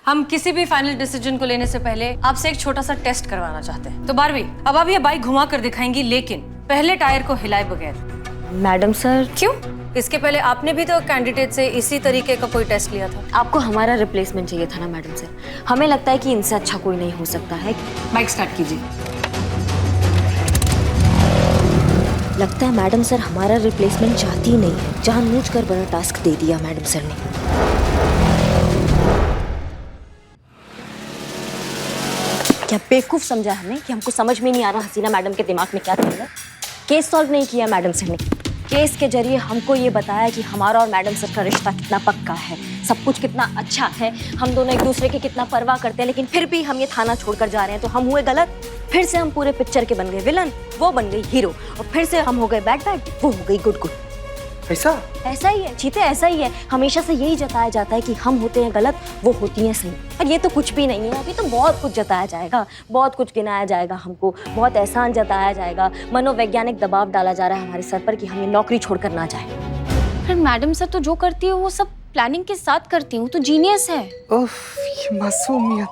हम किसी भी फाइनल डिसीजन को लेने से पहले आपसे एक छोटा सा टेस्ट करवाना चाहते हैं। तो बारहवीं, अब आप ये बाइक घुमा कर दिखाएंगी, लेकिन पहले टायर को हिलाए बगैर। Madam sir. क्यों? इसके पहले आपने भी तो कैंडिडेट से इसी तरीके का कोई टेस्ट लिया था। आपको हमारा रिप्लेसमेंट चाहिए था ना मैडम सर। हमें लगता है कि इनसे अच्छा कोई नहीं हो सकता है। बाइक स्टार्ट कीजिए। लगता है मैडम सर हमारा रिप्लेसमेंट चाहती ही नहीं है। जानबूझकर बड़ा टास्क दे दिया मैडम सर ने। क्या बेवकूफ समझा हमें कि हमको समझ में नहीं आ रहा हसीना मैडम के दिमाग में क्या चल रहा है। केस सॉल्व नहीं किया मैडम सर ने। केस के जरिए हमको ये बताया कि हमारा और मैडम सर का रिश्ता कितना पक्का है, सब कुछ कितना अच्छा है, हम दोनों एक दूसरे की कितना परवाह करते हैं, लेकिन फिर भी हम ये थाना छोड़कर जा रहे हैं। तो हम हुए गलत। फिर से हम पूरे पिक्चर के बन गए विलन, वो बन गई हीरो, और फिर से हम हो गए बैड, वो हो गई गुड। ऐसा ही है चीते, ऐसा ही है। हमेशा से यही जताया जाता है कि हम होते हैं गलत, वो होती हैं सही। और ये तो कुछ भी नहीं है। अभी तो बहुत कुछ जताया जाएगा, बहुत कुछ गिनाया जाएगा हमको, बहुत एहसान जताया जाएगा। मनोवैज्ञानिक दबाव डाला जा रहा है हमारे सर पर कि हम ये नौकरी छोड़कर ना जाए। फिर मैडम सर तो जो करती है वो सब प्लानिंग के साथ करती हूँ, तो जीनियस है। उफ, ये मासूमियत।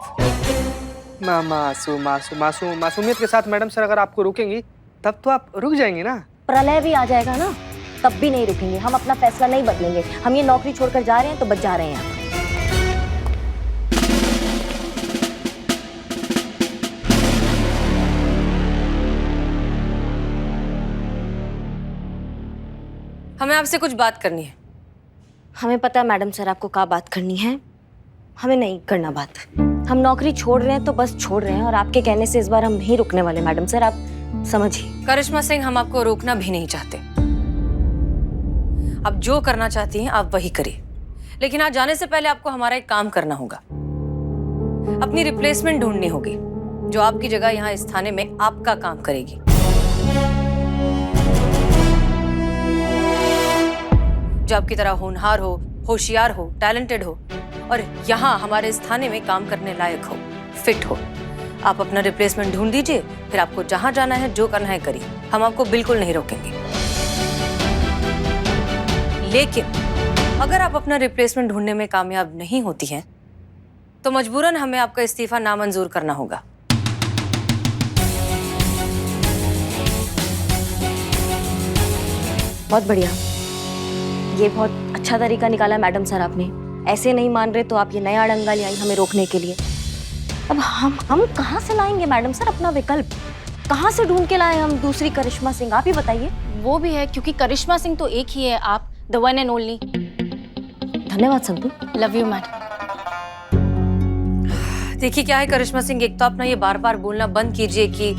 मासूमियत के साथ मैडम सर अगर आपको रोकेंगी तब तो आप रुक जाएंगी ना। प्रलय भी आ जाएगा ना, तब भी नहीं रुकेंगे। हम अपना फैसला नहीं बदलेंगे। हम ये नौकरी छोड़कर जा रहे हैं तो बच जा रहे हैं। हमें आपसे कुछ बात करनी है। हमें पता है मैडम सर आपको क्या बात करनी है। हमें नहीं करना बात। हम नौकरी छोड़ रहे हैं तो बस छोड़ रहे हैं, और आपके कहने से इस बार हम नहीं रुकने वाले मैडम सर, आप समझिए। करिश्मा सिंह, हम आपको रोकना भी नहीं चाहते। आप जो करना चाहती हैं आप वही करिए, लेकिन आज जाने से पहले आपको हमारा एक काम करना होगा। अपनी रिप्लेसमेंट ढूंढनी होगी जो आपकी जगह यहाँ इस थाने में आपका काम करेगी। जो आपकी तरह होनहार हो, होशियार हो, टैलेंटेड हो, और यहाँ हमारे इस थाने में काम करने लायक हो, फिट हो। आप अपना रिप्लेसमेंट ढूंढ दीजिए, फिर आपको जहां जाना है, जो करना है करिए। हम आपको बिल्कुल नहीं रोकेंगे। लेकिन अगर आप अपना रिप्लेसमेंट ढूंढने में कामयाब नहीं होती हैं, तो मजबूरन हमें आपका इस्तीफा नामंजूर करना होगा। बहुत बढ़िया, ये बहुत अच्छा तरीका निकाला मैडम सर आपने। ऐसे नहीं मान रहे तो आप ये नया डंगा ले आई हमें रोकने के लिए। अब हम कहाँ से लाएंगे मैडम सर अपना विकल्प? कहाँ से ढूंढ के लाए हम दूसरी करिश्मा सिंह? आप ही बताइए। वो भी है, क्योंकि करिश्मा सिंह तो एक ही है, आप, द वन एंड ओनली। धन्यवाद संतू। Love you madam. देखिए क्या है करिश्मा सिंह, एक तो अपना ये बार बार बोलना बंद कीजिए कि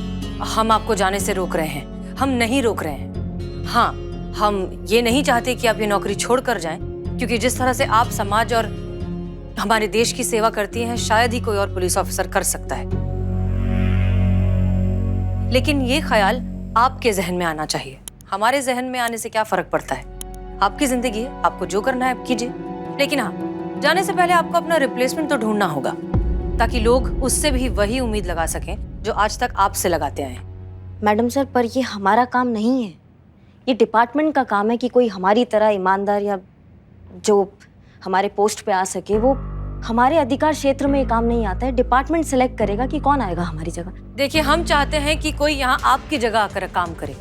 हम आपको जाने से रोक रहे हैं। हम नहीं रोक रहे हैं। हाँ, हम ये नहीं चाहते कि आप ये नौकरी छोड़ कर जाएं, क्योंकि जिस तरह से आप समाज और हमारे देश की सेवा करती हैं, शायद ही कोई और पुलिस ऑफिसर कर सकता है। लेकिन ये ख्याल आपके जहन में आना चाहिए। हमारे जहन में आने से क्या फर्क पड़ता है? आपकी जिंदगी है, आपको जो करना है आप कीजिए। लेकिन हाँ, जाने से पहले आपको अपना रिप्लेसमेंट तो ढूंढना होगा, ताकि लोग उससे भी वही उम्मीद लगा सकें जो आज तक आपसे लगाते आए हैं। मैडम सर, पर ये हमारा काम नहीं है। ये डिपार्टमेंट का काम है कि कोई हमारी तरह ईमानदार या जो हमारे पोस्ट पे आ सके। वो हमारे अधिकार क्षेत्र में ये काम नहीं आता है। डिपार्टमेंट सेलेक्ट करेगा कि कौन आएगा हमारी जगह। देखिए, हम चाहते हैं कि कोई यहाँ आपकी जगह आकर काम करे,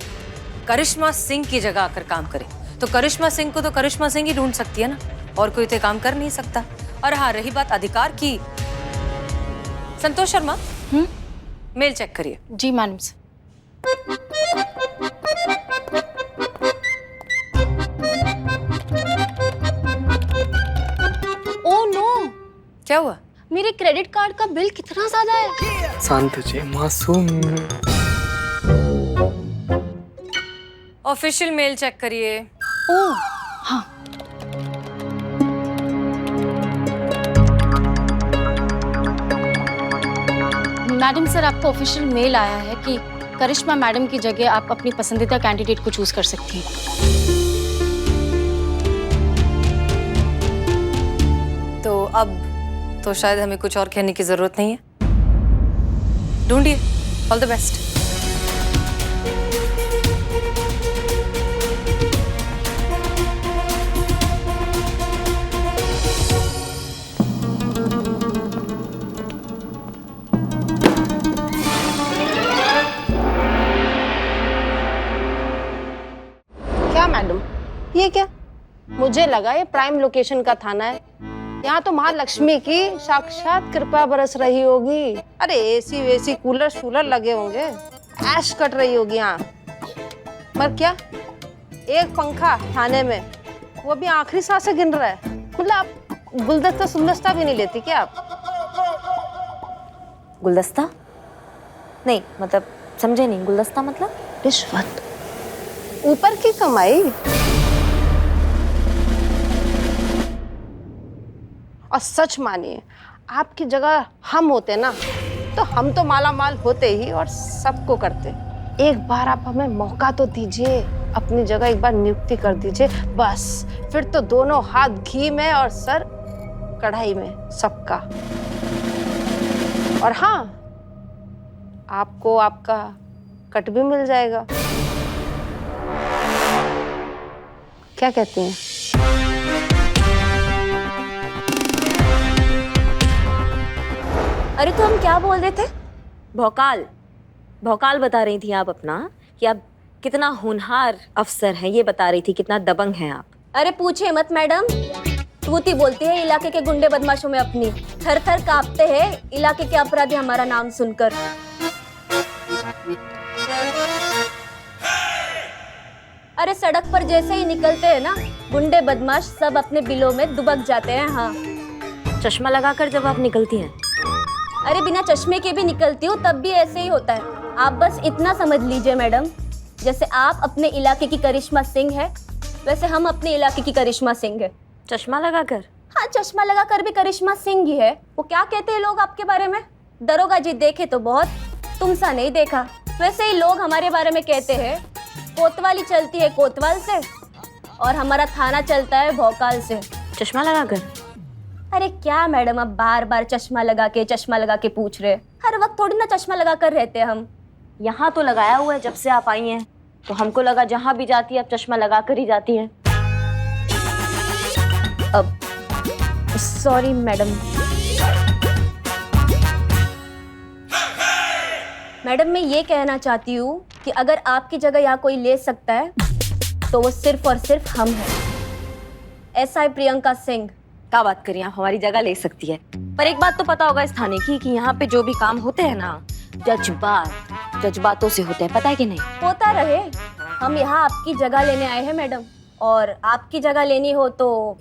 करिश्मा सिंह की जगह आकर काम करे। तो करिश्मा सिंह को तो करिश्मा सिंह ही ढूंढ सकती है ना, और कोई तो काम कर नहीं सकता। और हाँ, रही बात अधिकार की, संतोष शर्मा, मेल चेक करिए। जी मैडम सर। ओह नो, क्या हुआ? मेरे क्रेडिट कार्ड का बिल कितना ज्यादा है। शांत जी, मासूम। ऑफिशियल मेल चेक करिए। ओह हाँ। मैडम सर, आपको ऑफिशियल मेल आया है कि करिश्मा मैडम की जगह आप अपनी पसंदीदा कैंडिडेट को चूज कर सकती हैं। तो अब तो शायद हमें कुछ और कहने की जरूरत नहीं है। ढूंढिए। All the best. मुझे लगा ये प्राइम लोकेशन का थाना है। यहाँ तो महालक्ष्मी की साक्षात कृपा बरस रही होगी। अरे एसी वेसी कूलर शूलर लगे होंगे, ऐश कट रही होगी यहाँ। पर क्या एक पंखा थाने में, वो भी आखिरी सांसें गिन रहा है। मतलब आप गुलदस्ता सुलदस्ता भी नहीं लेती क्या आप? गुलदस्ता नहीं, मतलब समझे नहीं, गुलदस्ता मतलब रिश्वत, ऊपर की कमाई। और सच मानिए, आपकी जगह हम होते ना तो हम तो माला माल होते ही और सबको करते। एक बार आप हमें मौका तो दीजिए, अपनी जगह एक बार नियुक्ति कर दीजिए, बस फिर तो दोनों हाथ घी में और सर कढ़ाई में सबका। और हाँ, आपको आपका कट भी मिल जाएगा। क्या कहती हैं? अरे तो हम क्या बोल रहे थे? भौकाल, भौकाल बता रही थी आप अपना कि आप कितना होनहार अफसर हैं, ये बता रही थी, कितना दबंग हैं आप। अरे पूछे मत मैडम, तूती बोलती है इलाके के गुंडे बदमाशों में अपनी। थर थर कांपते हैं इलाके के अपराधी हमारा नाम सुनकर। अरे सड़क पर जैसे ही निकलते हैं ना, गुंडे बदमाश सब अपने बिलों में दुबक जाते हैं। हाँ, चश्मा लगाकर जब आप निकलती हैं? अरे बिना चश्मे के भी निकलती हूँ तब भी ऐसे ही होता है। आप बस इतना समझ लीजिए मैडम, जैसे आप अपने इलाके की करिश्मा सिंह है, वैसे हम अपने इलाके की करिश्मा सिंह है। चश्मा लगाकर? हाँ, चश्मा लगाकर भी करिश्मा सिंह ही है। वो क्या कहते हैं लोग आपके बारे में? दरोगा जी देखे तो बहुत, तुमसा नहीं देखा। वैसे ही लोग हमारे बारे में कहते हैं, कोतवाली चलती है कोतवाल से और हमारा थाना चलता है भौकाल से। चश्मा लगाकर? अरे क्या मैडम, अब बार बार चश्मा लगा के पूछ रहे? हर वक्त थोड़ी ना चश्मा लगा कर रहते हैं हम। यहाँ तो लगाया हुआ है जब से आप आई हैं, तो हमको लगा जहाँ भी जाती है आप चश्मा लगा कर ही जाती हैं। अब सॉरी मैडम। मैडम मैं ये कहना चाहती हूँ कि अगर आपकी जगह यहाँ कोई ले सकता है तो वो सिर्फ और सिर्फ हम हैं। SI प्रियंका सिंह। क्या बात करिए, आप हमारी जगह ले सकती है। पर एक बात तो पता होगा इस थाने की कि यहाँ पे जो भी काम होते हैं ना, जज्बातों से होते हैं, पता है कि नहीं? होता रहे, हम यहाँ आपकी जगह लेने आए हैं मैडम। और आपकी जगह लेनी हो तो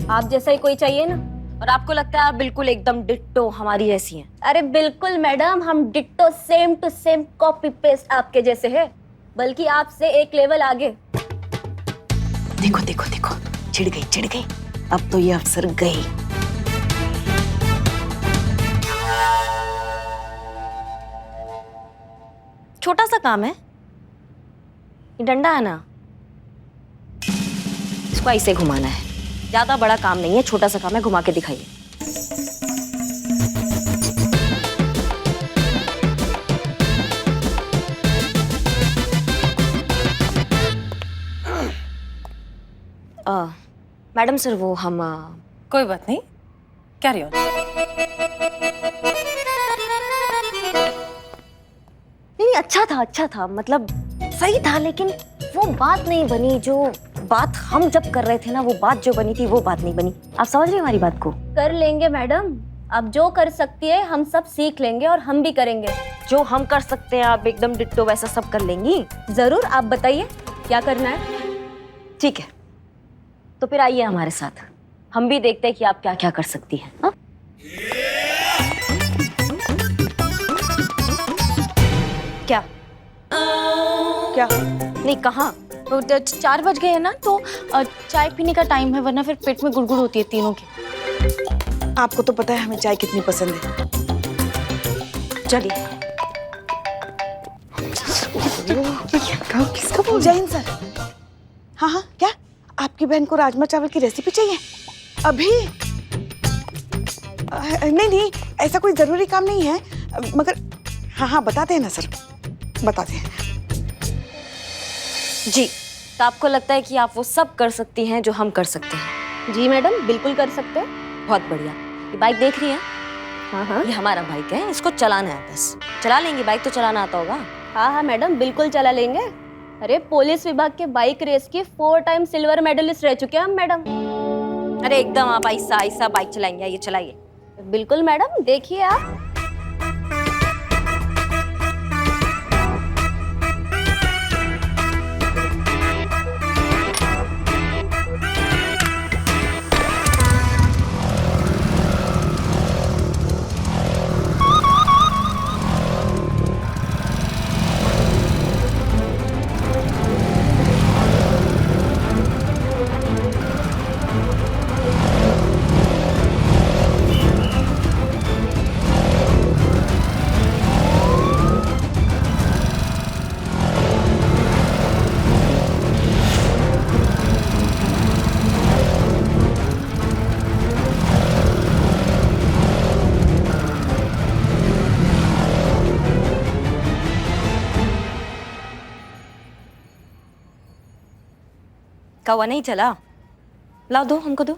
आप जैसा ही कोई चाहिए ना। और आपको लगता है आप बिल्कुल एकदम डिट्टो हमारी जैसी हैं? अरे बिल्कुल मैडम, हम ditto same to same copy paste आपके जैसे हैं, बल्कि आपसे एक लेवल आगे। देखो देखो देखो, चिढ़ गई। अब तो ये अफसर गई। छोटा सा काम है, ये डंडा है ना, इसको ऐसे घुमाना है। ज्यादा बड़ा काम नहीं है, छोटा सा काम है, घुमा के दिखाइए। मैडम सर, वो हम कोई बात नहीं, कैरी ऑन। नहीं, अच्छा था, मतलब सही था, लेकिन वो बात नहीं बनी जो बात हम जब कर रहे थे ना, वो बात जो बनी थी वो बात नहीं बनी। आप समझ रहे हैं हमारी बात को? कर लेंगे मैडम, अब जो कर सकती है हम सब सीख लेंगे और हम भी करेंगे। जो हम कर सकते हैं आप एकदम डिट्टो वैसा सब कर लेंगी? जरूर, आप बताइए क्या करना है। ठीक है, तो फिर आइए हमारे साथ, हम भी देखते हैं कि आप क्या क्या कर सकती हैं। हाँ? क्या क्या? नहीं, कहाँ? तो 4 बज गए हैं ना, तो चाय पीने का टाइम है, वरना फिर पेट में गुड़गुड़ होती है तीनों की। आपको तो पता है हमें चाय कितनी पसंद है। चलिए। किसका बोल? जय हिंद सर। हाँ, क्या आपकी बहन को राजमा चावल की रेसिपी चाहिए अभी? नहीं, ऐसा कोई जरूरी काम नहीं है, मगर हाँ बताते हैं ना सर, बताते हैं। जी, तो आपको लगता है कि आप वो सब कर सकती हैं जो हम कर सकते हैं? जी मैडम, बिल्कुल कर सकते हैं। बहुत बढ़िया। ये बाइक देख रही हैं? हाँ, ये हमारा बाइक है, इसको चलाना है, बस चला लेंगी। बाइक तो चलाना आता होगा? हाँ मैडम, बिल्कुल चला लेंगे। अरे पुलिस विभाग के बाइक रेस की 4 टाइम सिल्वर मेडलिस्ट रह चुके हैं हम मैडम। अरे एकदम आप ऐसा ऐसा बाइक चलाएंगे, ये चलाइए। बिल्कुल मैडम, देखिए आप। कौवा नहीं चला, लाओ दो, हमको दो।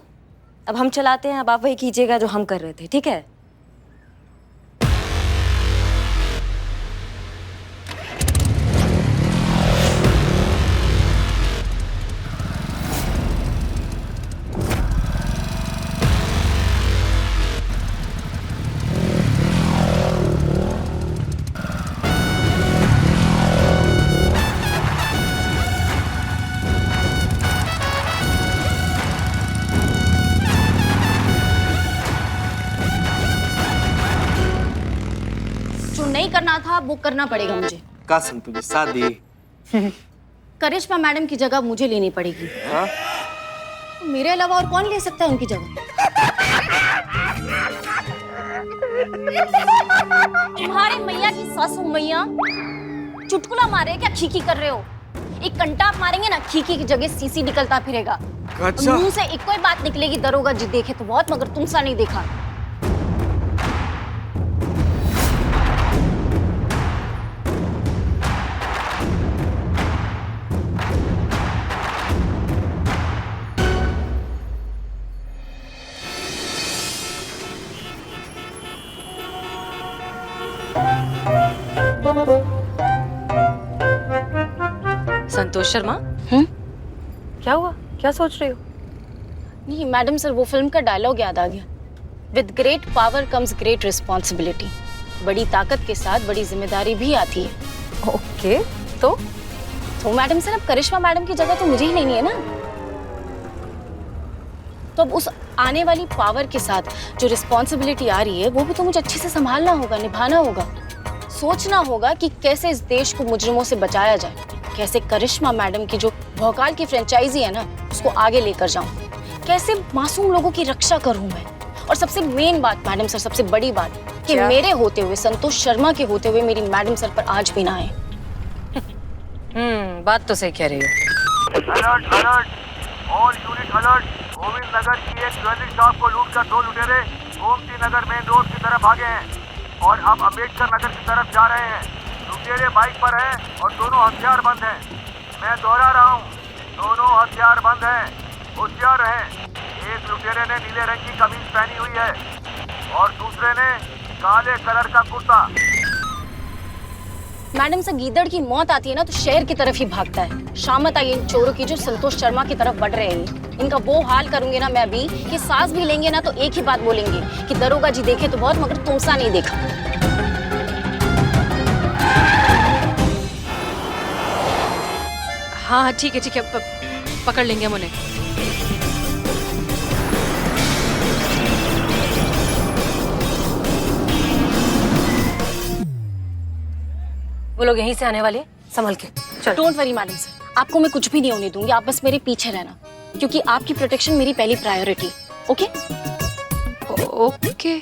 अब हम चलाते हैं, अब आप वही कीजिएगा जो हम कर रहे थे, ठीक है? जो नहीं करना था वो करना पड़ेगा मुझे। का संतु जी शादी? करिश्मा मैडम की जगह मुझे लेनी पड़ेगी। हाँ? तो मेरे अलावा और कौन ले सकता है उनकी जगह? तुम्हारे मैया की सासू मैया चुटकुला मारे क्या खीखी कर रहे हो? एक घंटा आप मारेंगे ना, खीखी की जगह सीसी निकलता फिरेगा। अच्छा। मुंह से एक कोई बात निकलेगी, दरोगा जी देखे तो बहुत, मगर तुमसा नहीं देखा। संतोष शर्मा, क्या हुआ? क्या सोच रही हो? नहीं मैडम सर, वो फिल्म का डायलॉग याद आ गया। With great power comes great responsibility. बड़ी ताकत के साथ बड़ी जिम्मेदारी भी आती है। ओके, तो मैडम सर, अब करिश्मा मैडम की जगह तो मुझे ही लेनी है ना। तो अब उस आने वाली पावर के साथ जो रिस्पॉन्सिबिलिटी आ रही है वो भी तो मुझे अच्छे से संभालना होगा, निभाना होगा। सोचना होगा कि कैसे इस देश को मुजरिमों से बचाया जाए, कैसे करिश्मा मैडम की जो भौकाल की फ्रेंचाइजी है ना उसको आगे लेकर जाऊं, कैसे मासूम लोगों की रक्षा करूं मैं। और सबसे मेन बात मैडम सर, सबसे बड़ी बात कि क्या? मेरे होते हुए, संतोष शर्मा के होते हुए मेरी मैडम सर पर आज भी ना आए। बात तो सही कह रही हो। Alert alert, all unit alert. Govind Nagar की एक ज्वेलरी शॉप को लूटकर 2 लुटेरे गोमती नगर मेन रोड की तरफ भागे हैं और अब अम्बेडकर नगर की तरफ जा रहे हैं। लुटेरे बाइक पर हैं और दोनों हथियार बंद हैं। मैं दोहरा रहा हूँ, दोनों हथियार बंद हैं, होशियार रहें। एक लुटेरे ने नीले रंग की कमीज पहनी हुई है और दूसरे ने काले कलर का कुर्ता। मैडम से गीदड़ की मौत आती है ना तो शहर की तरफ ही भागता है। शामत आई इन चोरों की जो संतोष शर्मा की तरफ बढ़ रहे हैं। इनका वो हाल करूंगी ना मैं अभी कि सांस भी लेंगे ना तो एक ही बात बोलेंगे कि दरोगा जी देखे तो बहुत, मगर तुमसा नहीं देखा। हाँ ठीक है, पकड़ लेंगे हम उन्हें। वो लोग यहीं से आने वाले हैं, संभल के चल। डोंट वरी मैडम सर, आपको मैं कुछ भी नहीं होने दूंगी। आप बस मेरे पीछे रहना, क्योंकि आपकी प्रोटेक्शन मेरी पहली priority. Okay okay.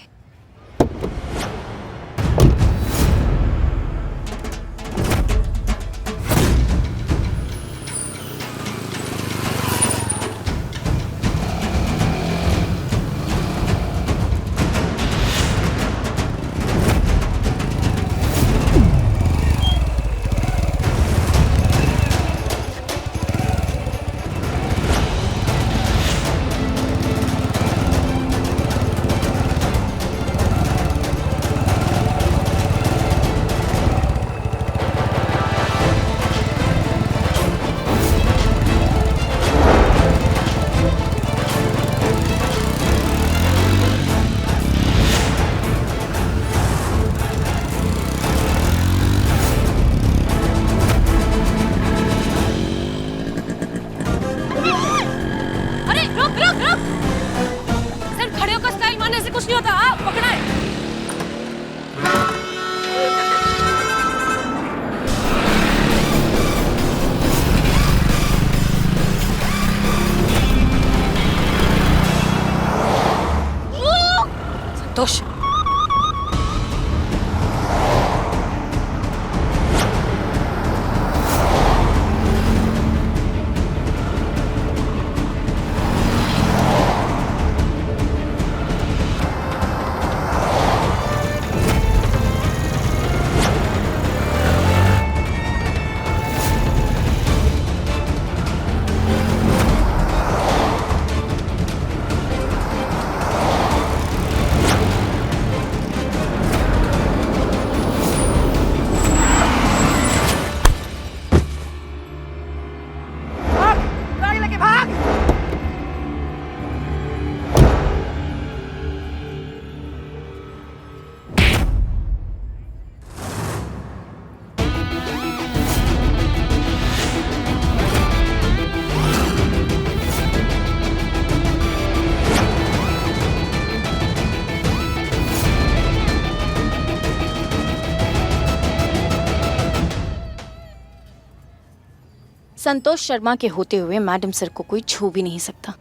Santosh Sharma के होते हुए मैडम सर को कोई छू भी नहीं सकता।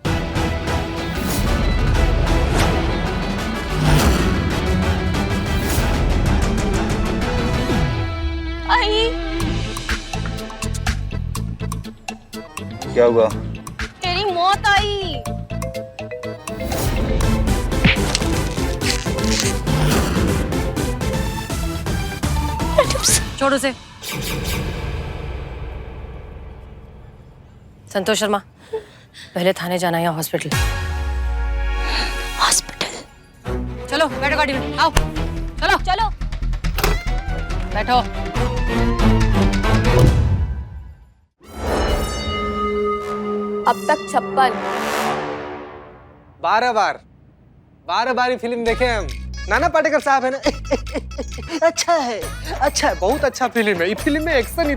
आई, क्या हुआ? तेरी मौत आई। छोड़ो से। संतोष शर्मा, पहले थाने जाना है या हॉस्पिटल? हॉस्पिटल। चलो बैठो गाड़ी में, आओ चलो चलो। बैठो। अब तक 56। 12 बार फिल्म देखे हम। नाना पाटेकर साहब है ना। अच्छा है, बहुत अच्छा फिल्म है। ये फिल्म में एक्शन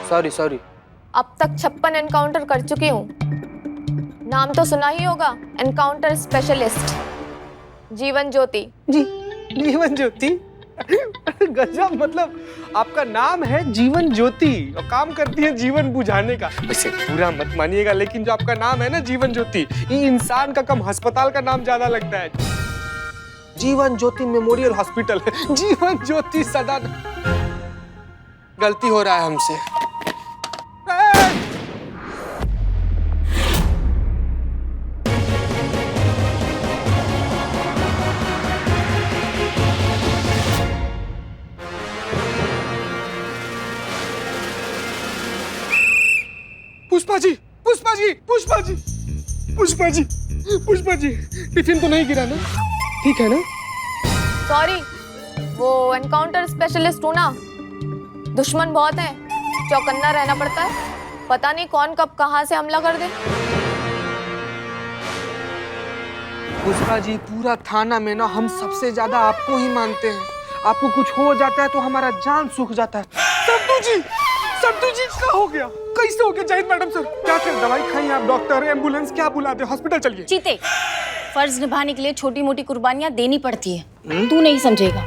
सॉरी अब तक 56 एनकाउंटर कर चुकी हूँ। नाम तो सुना ही होगा, एनकाउंटर स्पेशलिस्ट जीवन ज्योति। जी, जीवन ज्योति। गजब, मतलब आपका नाम है जीवन ज्योति और काम करती है जीवन बुझाने का। वैसे पूरा मत मानिएगा, लेकिन जो आपका नाम है ना जीवन ज्योति, ये इंसान का कम अस्पताल का नाम ज्यादा लगता है। जीवन ज्योति मेमोरियल हॉस्पिटल है। जीवन ज्योति सदा। गलती हो रहा है हमसे। पुष्पा जी, टिफिन तो नहीं गिरा ना? ठीक है ना? सॉरी, वो एनकाउंटर स्पेशलिस्ट हूँ ना, दुश्मन बहुत है, चौकन्ना रहना पड़ता है। पता नहीं कौन कब कहाँ से हमला कर दे। पुष्पा जी, पूरा थाना में ना हम सबसे ज्यादा आपको ही मानते हैं। आपको कुछ हो जाता है तो हमारा जान सूख जाता है। संतू जी क्या हो गया? कैसे हो गया जाहिद मैडम सर? क्या कर दवाई खाई आप? डॉक्टर, एम्बुलेंस क्या बुलाते? हॉस्पिटल चलिए। चीते, फर्ज निभाने के लिए छोटी मोटी कुर्बानियां देनी पड़ती है। तू नहीं समझेगा।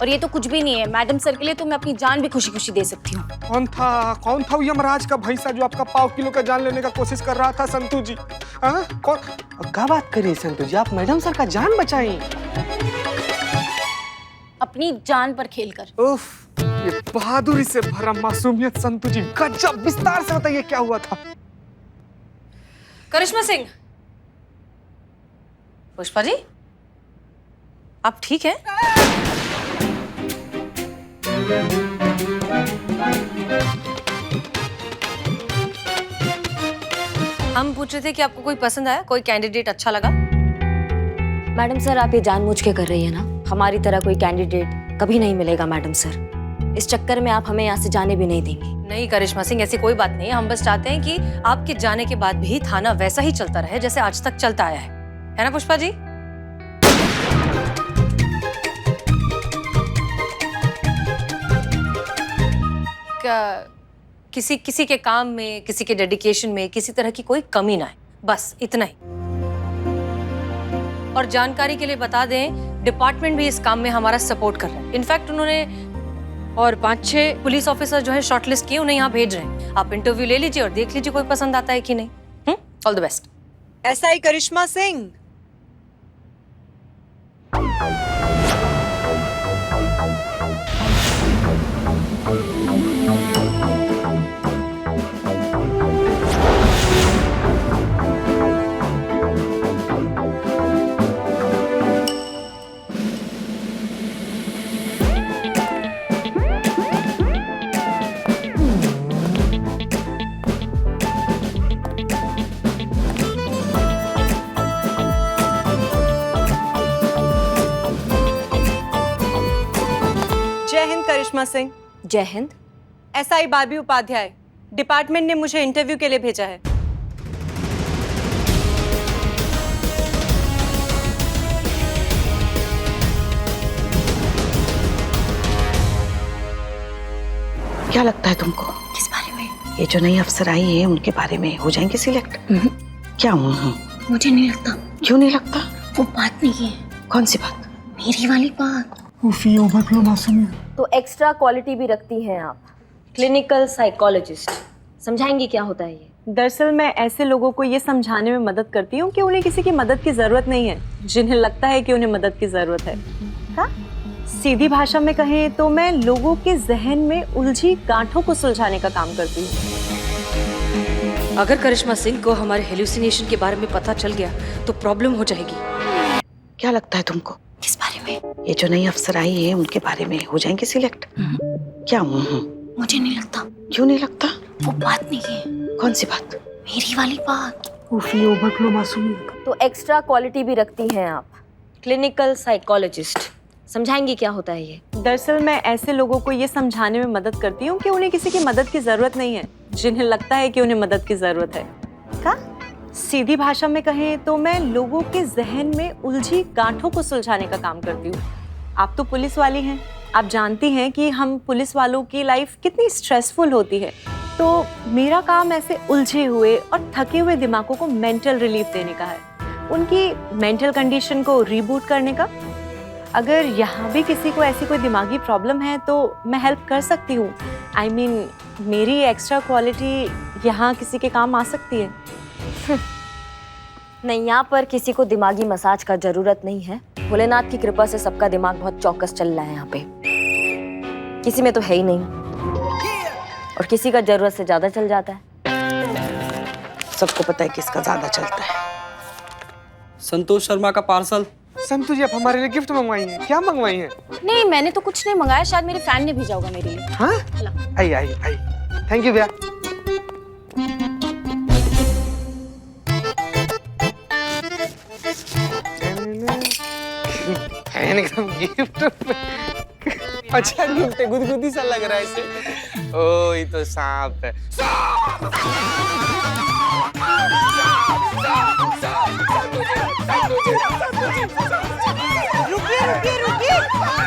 और ये तो कुछ भी नहीं है, मैडम सर के लिए तो मैं अपनी जान भी खुशी खुशी दे सकती हूँ। कौन था वो यमराज का भैंसा जो आपका 1.5 किलो का जान लेने का कोशिश कर रहा था? संतू जी, कौन? क्या बात करिए संतू जी, आप मैडम सर का जान बचाई अपनी जान पर खेलकर। उफ, ये बहादुरी से भरा मासूमियत। संतू जी गजब, विस्तार से बताइए क्या हुआ था? करिश्मा सिंह। पुष्पा जी, आप ठीक हैं? हम पूछ रहे थे कि आपको कोई पसंद आया, कोई कैंडिडेट अच्छा लगा? मैडम सर, आप ये जानबूझ के कर रही है ना? हमारी तरह कोई कैंडिडेट कभी नहीं मिलेगा मैडम सर। इस चक्कर में आप हमें यहाँ से जाने भी नहीं देंगी। नहीं करिश्मा सिंह, ऐसी कोई बात नहीं है। हम बस चाहते हैं कि आपके जाने के बाद भी थाना वैसा ही चलता रहे जैसे आज तक चलता आया है ना पुष्पा जी? किसी के काम में, किसी के डेडिकेशन में किसी तरह की कोई कमी ना है, बस इतना ही। और जानकारी के लिए बता दें, डिपार्टमेंट भी इस काम में हमारा सपोर्ट कर रहा है। इनफैक्ट उन्होंने और 5-6 पुलिस ऑफिसर जो है शॉर्टलिस्ट किए, उन्हें यहाँ भेज रहे हैं। आप इंटरव्यू ले लीजिए और देख लीजिए कोई पसंद आता है कि नहीं। All the best. ऐसा ही करिश्मा सिंह। जय हिंद करिश्मा सिंह। जय हिंद। एसआई बाबी उपाध्याय, डिपार्टमेंट ने मुझे इंटरव्यू के लिए भेजा है। क्या लगता है तुमको? किस बारे में? ये जो नई अफसर आई है उनके बारे में हो जाएंगे सिलेक्ट? क्या मुझे नहीं लगता। क्यों नहीं लगता? वो बात नहीं है। कौन सी बात? मेरी वाली बात। तो एक्स्ट्रा क्वालिटी भी रखती हैं आप। क्लिनिकल साइकोलॉजिस्ट, समझाएंगी क्या होता है ये? दरअसल मैं ऐसे लोगों को ये समझाने में मदद करती हूँ कि उन्हें किसी की मदद की ज़रूरत नहीं है, जिन्हें लगता है कि उन्हें मदद की ज़रूरत है। हाँ, सीधी भाषा में कहें तो मैं लोगों के जहन में उलझी गांठों को सुलझाने का काम करती हूँ। अगर करिश्मा सिंह को हमारे हेलुसिनेशन के बारे में पता चल गया तो प्रॉब्लम हो जाएगी। क्या लगता है तुमको? किस बारे में? ये जो नई अफसर आई है उनके बारे में हो जाएंगे सिलेक्ट? क्या? मुझे नहीं लगता। क्यों नहीं लगता? वो बात नहीं है। कौन सी बात? मेरी वाली बात। तो एक्स्ट्रा क्वालिटी भी रखती हैं आप। क्लिनिकल साइकोलॉजिस्ट, समझाएंगी क्या होता है ये? दरअसल मैं ऐसे लोगों को ये समझाने में मदद करती हूँ कि उन्हें किसी की मदद की ज़रूरत नहीं है, जिन्हें लगता है कि उन्हें मदद की ज़रूरत है। क्या? सीधी भाषा में कहें तो मैं लोगों के जहन में उलझी गांठों को सुलझाने का काम करती हूँ। आप तो पुलिस वाली हैं, आप जानती हैं कि हम पुलिस वालों की लाइफ कितनी स्ट्रेसफुल होती है, तो मेरा काम ऐसे उलझे हुए और थके हुए दिमागों को मेंटल रिलीफ देने का है, उनकी मेंटल कंडीशन को रीबूट करने का। अगर यहाँ भी किसी को ऐसी कोई दिमागी प्रॉब्लम है तो मैं हेल्प कर सकती हूँ। I mean, मेरी एक्स्ट्रा क्वालिटी यहाँ किसी के काम आ सकती है। नहीं, यहाँ पर किसी को दिमागी मसाज का जरूरत नहीं है। भोलेनाथ की कृपा से सबका दिमाग बहुत चौकस चल रहा है यहाँ पे। किसी में तो है ही नहीं, और किसी का जरूरत से ज्यादा चल जाता है। सबको पता है किसका ज्यादा चलता है। संतोष शर्मा का पार्सल। संतु जी, आप हमारे लिए गिफ्ट मंगवाई हैं? क्या मंगवाई हैं? नहीं, मैंने तो कुछ नहीं मंगाया, शायद मेरे फैन ने भेजा होगा मेरे लिए। हाँ? आई आई आई, थैंक यू भैया। एकदम गिफ्ट। अच्छा गिफ्ट है, गुदगुदी सा लग रहा है इसे। ओ, ये तो सांप है।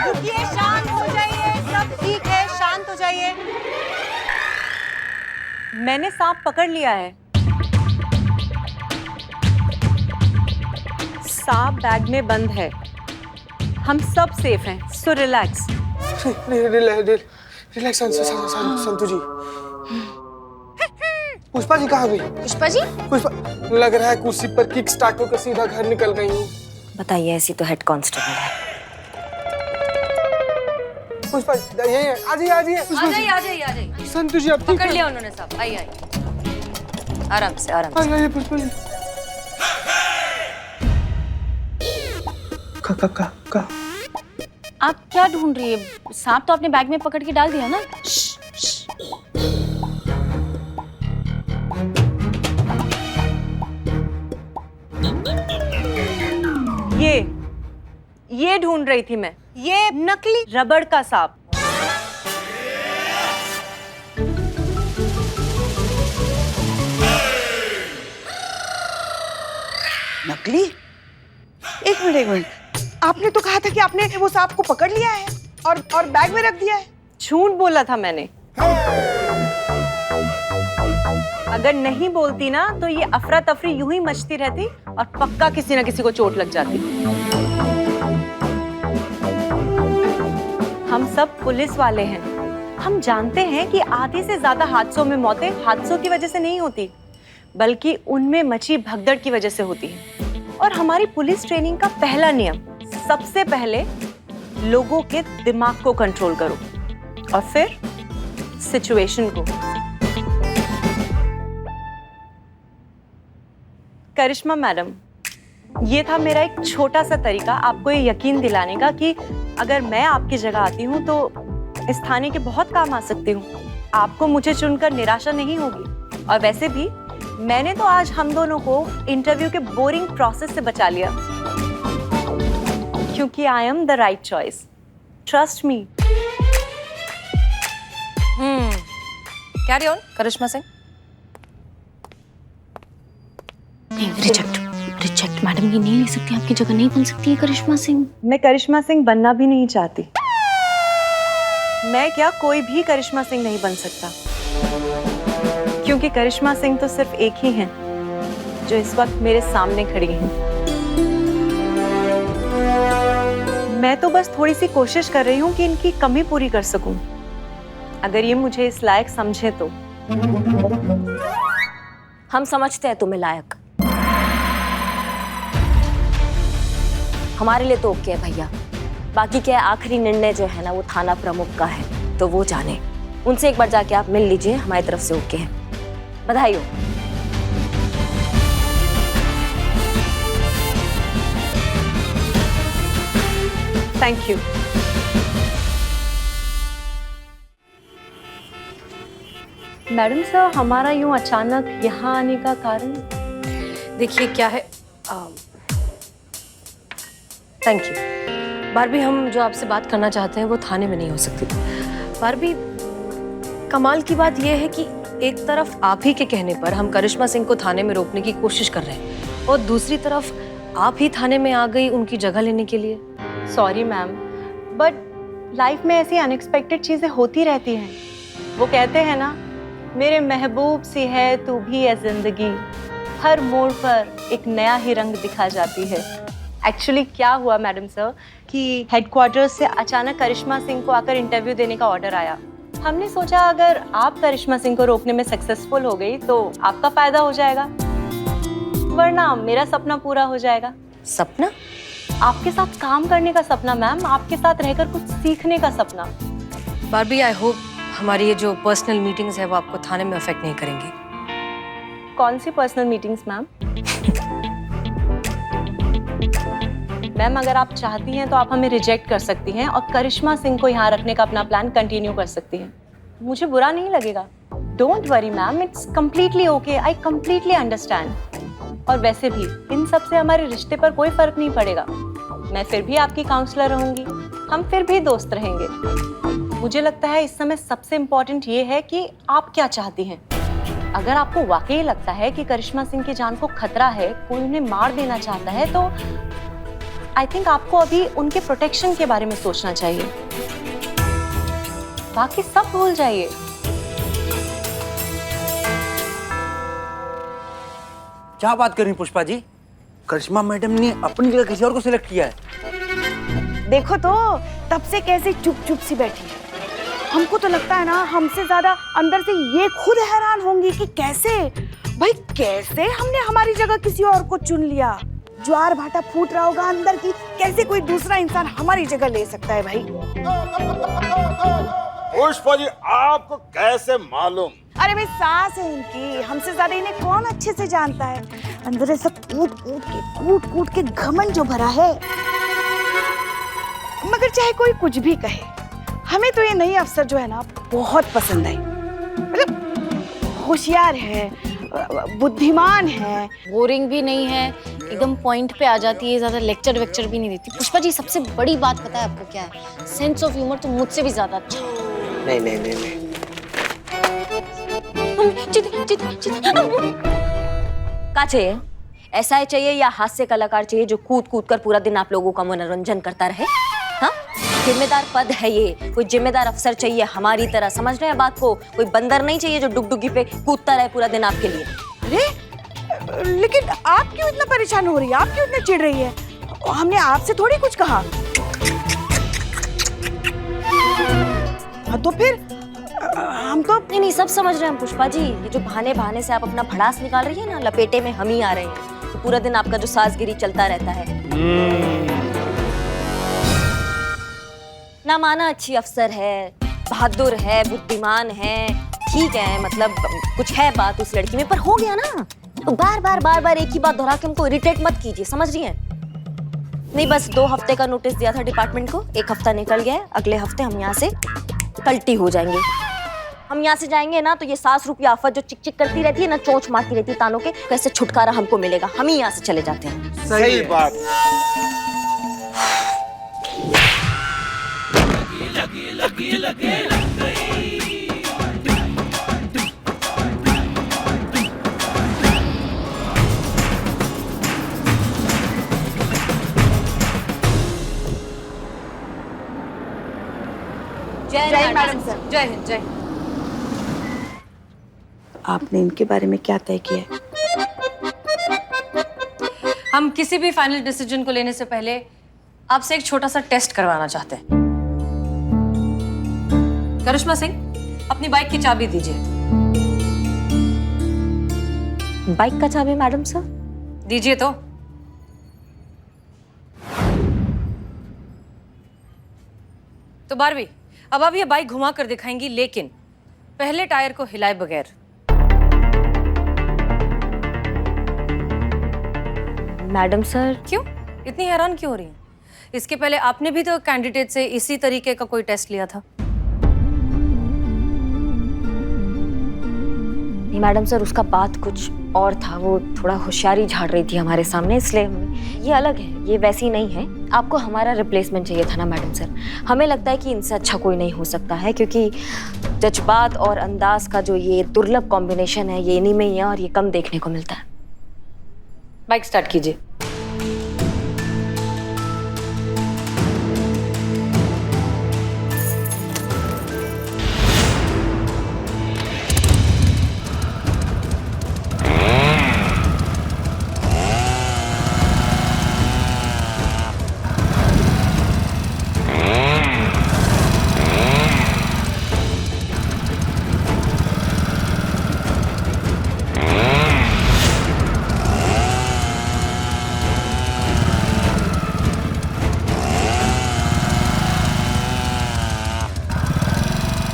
रुकिए, शांत हो जाइए, सब ठीक है, शांत हो जाइए। मैंने सांप पकड़ लिया है। सांप बैग में बंद है, हम सब सेफ हैं, सो रिलैक्स। रिलैक्स संतु जी। पुष्पा जी कहाँ गई? पुष्पा जी? पुष्पा, लग रहा है कुर्सी पर किक स्टार्ट होकर सीधा घर निकल गई हूँ। बताइए, ऐसी तो हेड कांस्टेबल है। पुष्पा ये आ जाइए, आ जाइए। संतु जी, अब पकड़ लिया उन्होंने साहब। आइए, आराम से, आराम से। आइए पुष्पा जी। का आप क्या ढूंढ रही है? सांप तो आपने बैग में पकड़ के डाल दिया ना। ये ढूंढ रही थी मैं, ये नकली रबड़ का सांप। नकली? एक मिनट, आपने तो कहा था कि आपने वो सांप को पकड़ लिया है और बैग में रख दिया है। झूठ बोला था मैंने। अगर नहीं बोलती ना तो ये अफरा तफरी यूं ही मचती रहती और पक्का किसी ना किसी को चोट लग जाती। हम सब पुलिस वाले हैं, हम जानते हैं कि आधे से ज्यादा हादसों में मौतें हादसों की वजह से नहीं होती, बल्कि उनमें मची भगदड़ की वजह से होती है। और हमारी पुलिस ट्रेनिंग का पहला नियम, सबसे पहले लोगों के दिमाग को कंट्रोल करो और फिर सिचुएशन को। करिश्मा मैडम, ये था मेरा एक छोटा सा तरीका आपको ये यकीन दिलाने का कि अगर मैं आपकी जगह आती हूँ तो इस थाने के बहुत काम आ सकती हूँ। आपको मुझे चुनकर निराशा नहीं होगी। और वैसे भी मैंने तो आज हम दोनों को इंटरव्यू के बोरिंग प्रोसेस से बचा लिया, क्योंकि I am the right choice. Trust me. Carry on Karishma Singh. नहीं, रिजेक्ट मैडम, ये नहीं ले सकती, आपकी जगह नहीं बन सकती है करिश्मा सिंह। मैं करिश्मा सिंह बनना भी नहीं चाहती। मैं क्या, कोई भी करिश्मा सिंह नहीं बन सकता, क्योंकि करिश्मा सिंह तो सिर्फ एक ही हैं जो इस वक्त मेरे सामने खड़ी हैं। मैं तो बस थोड़ी सी कोशिश कर रही हूँ कि इनकी कमी पूरी कर सकूं। अगर ये मुझे इस लायक समझे तो। हम समझते हैं तुम्हें लायक। हमारे लिए तो ओके है भैया। बाकी क्या है, आखिरी निर्णय जो है ना वो थाना प्रमुख का है, तो वो जाने। उनसे एक बार जाके आप मिल लीजिए, हमारी तरफ से ओके है। बधाई हो। Thank you. मैडम सर, हमारा यूं अचानक यहाँ आने का कारण? देखिए क्या है, थैंक यू बारबी, हम जो आपसे बात करना चाहते हैं वो थाने में नहीं हो सकती। बारबी, कमाल की बात यह है कि एक तरफ आप ही के कहने पर हम करिश्मा सिंह को थाने में रोकने की कोशिश कर रहे हैं और दूसरी तरफ आप ही थाने में आ गई उनकी जगह लेने के लिए। सॉरी मैम, बट लाइफ में ऐसी अनएक्सपेक्टेड चीजें होती रहती हैं। वो कहते हैं ना, मेरे महबूब सी है तू भी है जिंदगी, हर मोड़ पर एक नया ही रंग दिखा जाती है। एक्चुअली क्या हुआ मैडम सर कि हेडक्वार्टर्स से अचानक करिश्मा सिंह को आकर इंटरव्यू देने का ऑर्डर आया। हमने सोचा अगर आप करिश्मा सिंह को रोकने में सक्सेसफुल हो गई तो आपका फायदा हो जाएगा, वरना मेरा सपना पूरा हो जाएगा। सपना? आपके साथ काम करने का सपना मैम, आपके साथ रहकर कुछ सीखने का सपना। बारबी, आई होप हमारी ये जो पर्सनल मीटिंग्स है वो आपको थाने में अफेक्ट नहीं करेंगी। कौन सी पर्सनल मीटिंग्स मैम? मैम, अगर आप चाहती हैं तो आप हमें रिजेक्ट कर सकती हैं और करिश्मा सिंह को यहाँ रखने का अपना प्लान कंटिन्यू कर सकती हैं। मुझे बुरा नहीं लगेगा। Don't worry ma'am, it's completely okay, I completely understand. और वैसे भी इन सब से हमारे रिश्ते पर कोई फर्क नहीं पड़ेगा। मैं फिर भी आपकी काउंसलर रहूंगी, हम फिर भी दोस्त रहेंगे। मुझे लगता है इस समय सबसे इम्पोर्टेंट ये है कि आप क्या चाहती हैं। अगर आपको वाकई लगता है कि करिश्मा सिंह की जान को खतरा है, कोई उन्हें मार देना चाहता है, तो आई थिंक आपको अभी उनके प्रोटेक्शन के बारे में सोचना चाहिए। बाकी सब भूल जाइए। क्या बात कर रही पुष्पा जी? करिश्मा मैडम ने अपनी जगह किसी और को सिलेक्ट किया है। देखो तो तब से कैसे चुप चुप सी बैठी है। हमको तो लगता है ना हमसे ज्यादा अंदर से ये खुद हैरान होंगी कि कैसे भाई, कैसे हमने हमारी जगह किसी और को चुन लिया। ज्वार भाटा फूट रहा होगा अंदर की, कैसे कोई दूसरा इंसान हमारी जगह ले सकता है भाई। पुष्पा जी, आपको कैसे मालूम? अरे भाई, सास है इनकी, हमसे ज्यादा इन्हें कौन अच्छे से जानता है। अंदर ऐसा कूट कूट के घमंड जो भरा है। मगर चाहे कोई कुछ भी कहे, हमें तो ये नई अफसर जो है ना बहुत पसंद आई। मतलब होशियार है, बुद्धिमान है, बोरिंग भी नहीं है, एकदम पॉइंट पे आ जाती है, ज्यादा लेक्चर वेक्चर भी नहीं देती। पुष्पा जी, सबसे बड़ी बात पता है आपको क्या है? सेंस ऑफ ह्यूमर तो मुझसे भी ज्यादा अच्छा है। नहीं नहीं नहीं नहीं, क्या चाहिए? ऐसा चाहिए या हास्य कलाकार चाहिए जो कूद कूद कर पूरा दिन आप लोगों का मनोरंजन करता रहे? हाँ, जिम्मेदार पद है ये, कोई जिम्मेदार अफसर चाहिए हमारी तरह, समझ रहे हैं बात को? कोई बंदर नहीं चाहिए जो डुगडुगी पे कूदता रहे पूरा दिन आपके लिए। अरे लेकिन आप क्यों इतना परेशान हो रही है? आप क्यों इतना चिढ़ रही है? हमने आपसे थोड़ी कुछ कहा। हाँ तो फिर हम तो नहीं सब समझ रहे हैं पुष्पा जी। ये जो बहाने बहाने से आप अपना भड़ास निकाल रही है ना, लपेटे में हम ही आ रहे हैं, तो पूरा दिन आपका जो सासगिरी चलता रहता है। ना माना अच्छी अफसर है, बहादुर है, बुद्धिमान है, ठीक है, मतलब कुछ है बात उस लड़की में, पर हो गया ना। तो बार बार एक ही बात दोहरा के हमको इरिटेट मत कीजिए, समझ रही हैं? नहीं, बस 2 हफ्ते का नोटिस दिया था डिपार्टमेंट को, 1 हफ्ता निकल गया है, अगले हफ्ते हम यहाँ से कल्टी हो जाएंगे। हम यहाँ से जाएंगे ना तो ये सास रूपी आफत जो चिक चिक करती रहती है ना, चोंच मारती रहती है तानों के, वैसे छुटकारा हमको मिलेगा। हम ही यहाँ से चले जाते हैं। सही बात। जय मैडम सर। जय हिंद। जय हिंद। आपने इनके बारे में क्या तय किया है? हम किसी भी फाइनल डिसीजन को लेने से पहले आपसे एक छोटा सा टेस्ट करवाना चाहते हैं। करिश्मा सिंह, अपनी बाइक की चाबी दीजिए। बाइक का चाबी मैडम सर? दीजिए तो। तो बारवी, अब आप ये बाइक घुमा कर दिखाएंगी, लेकिन पहले टायर को हिलाए बगैर। Madam sir. क्यों इतनी हैरान क्यों हो रही हैं? इसके पहले आपने भी तो कैंडिडेट से इसी तरीके का कोई टेस्ट लिया था। नहीं मैडम सर, उसका बात कुछ और था। वो थोड़ा होशियारी झाड़ रही थी हमारे सामने, इसलिए ये अलग है, ये वैसी नहीं है। आपको हमारा रिप्लेसमेंट चाहिए था ना मैडम सर। हमें लगता है कि इनसे अच्छा कोई नहीं हो सकता है, क्योंकि जज्बात और अंदाज का जो ये दुर्लभ कॉम्बिनेशन है, ये इन्हीं में ही है और ये कम देखने को मिलता है। बाइक स्टार्ट कीजिए।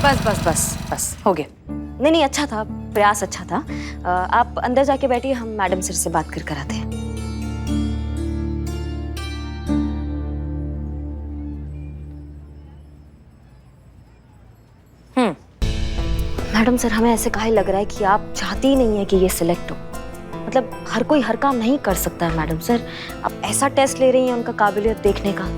बस बस बस बस हो गया। नहीं, अच्छा था, प्रयास अच्छा था। आप अंदर जाके बैठिए, हम मैडम सर से बात कर कर आते हैं। मैडम सर, हमें ऐसे काहे लग रहा है कि आप चाहती ही नहीं है कि ये सिलेक्ट हो। मतलब हर कोई हर काम नहीं कर सकता है मैडम सर। आप ऐसा टेस्ट ले रही हैं उनका काबिलियत देखने का।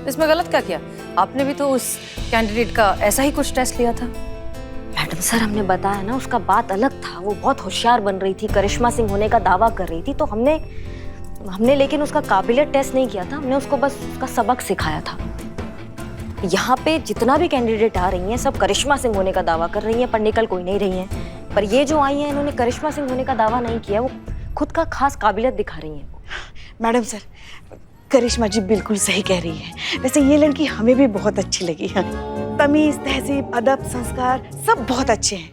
इसमें गलत क्या किया? आपने भी तो उस कैंडिडेट का ऐसा ही कुछ टेस्ट लिया था। मैडम सर, हमने बताया ना, उसका बात अलग था। वो बहुत होशियार बन रही थी, करिश्मा सिंह होने का दावा कर रही थी। तो हमने लेकिन उसका काबिलियत टेस्ट नहीं किया था, हमने उसको बस उसका सबक सिखाया था। यहाँ पे जितना भी कैंडिडेट आ रही हैं, सब करिश्मा सिंह होने का दावा कर रही हैं, पर निकल कोई नहीं रही हैं। पर ये जो आई हैं, इन्होंने करिश्मा सिंह होने का दावा नहीं किया, वो खुद का खास काबिलियत दिखा रही हैं। मैडम सर, करिश्मा जी बिल्कुल सही कह रही है। वैसे ये लड़की हमें भी बहुत अच्छी लगी है। तमीज, तहजीब, अदब, संस्कार सब बहुत अच्छे हैं।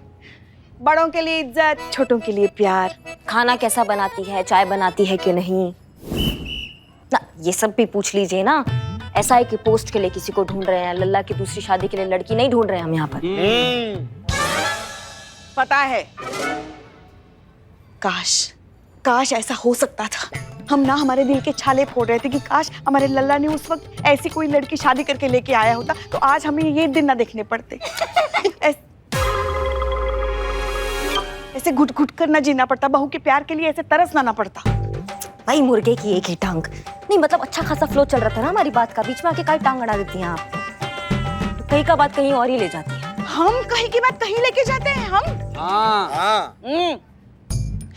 बड़ों के लिए इज्जत, छोटों के लिए प्यार। खाना कैसा बनाती है, चाय बनाती है कि नहीं, ना ये सब भी पूछ लीजिए ना। ऐसा है कि पोस्ट के लिए किसी को ढूंढ रहे हैं, लल्ला की दूसरी शादी के लिए लड़की नहीं ढूंढ रहे हैं हम यहाँ पर। पता है, काश ऐसा हो सकता था। हम ना हमारे दिल के छाले फोड़ रहे थे कि काश हमारे लल्ला ने उस वक्त ऐसी कोई लड़की शादी करके लेके आया होता, तो आज हमें ये दिन ना देखने पड़ते। ऐसे घुट घुट कर ना जीना पड़ता, बहू के प्यार के लिए ऐसे तरसना ना पड़ता। भाई मुर्गे की एक ही टांग नहीं, मतलब अच्छा खासा फ्लो चल रहा था ना हमारी बात का, बीच में आके काहे टांग अड़ा देती हैं आप? तो कहीं का बात कहीं और ही ले जाती है। हम कहीं की बात कहीं लेके जाते हैं हम। हाँ।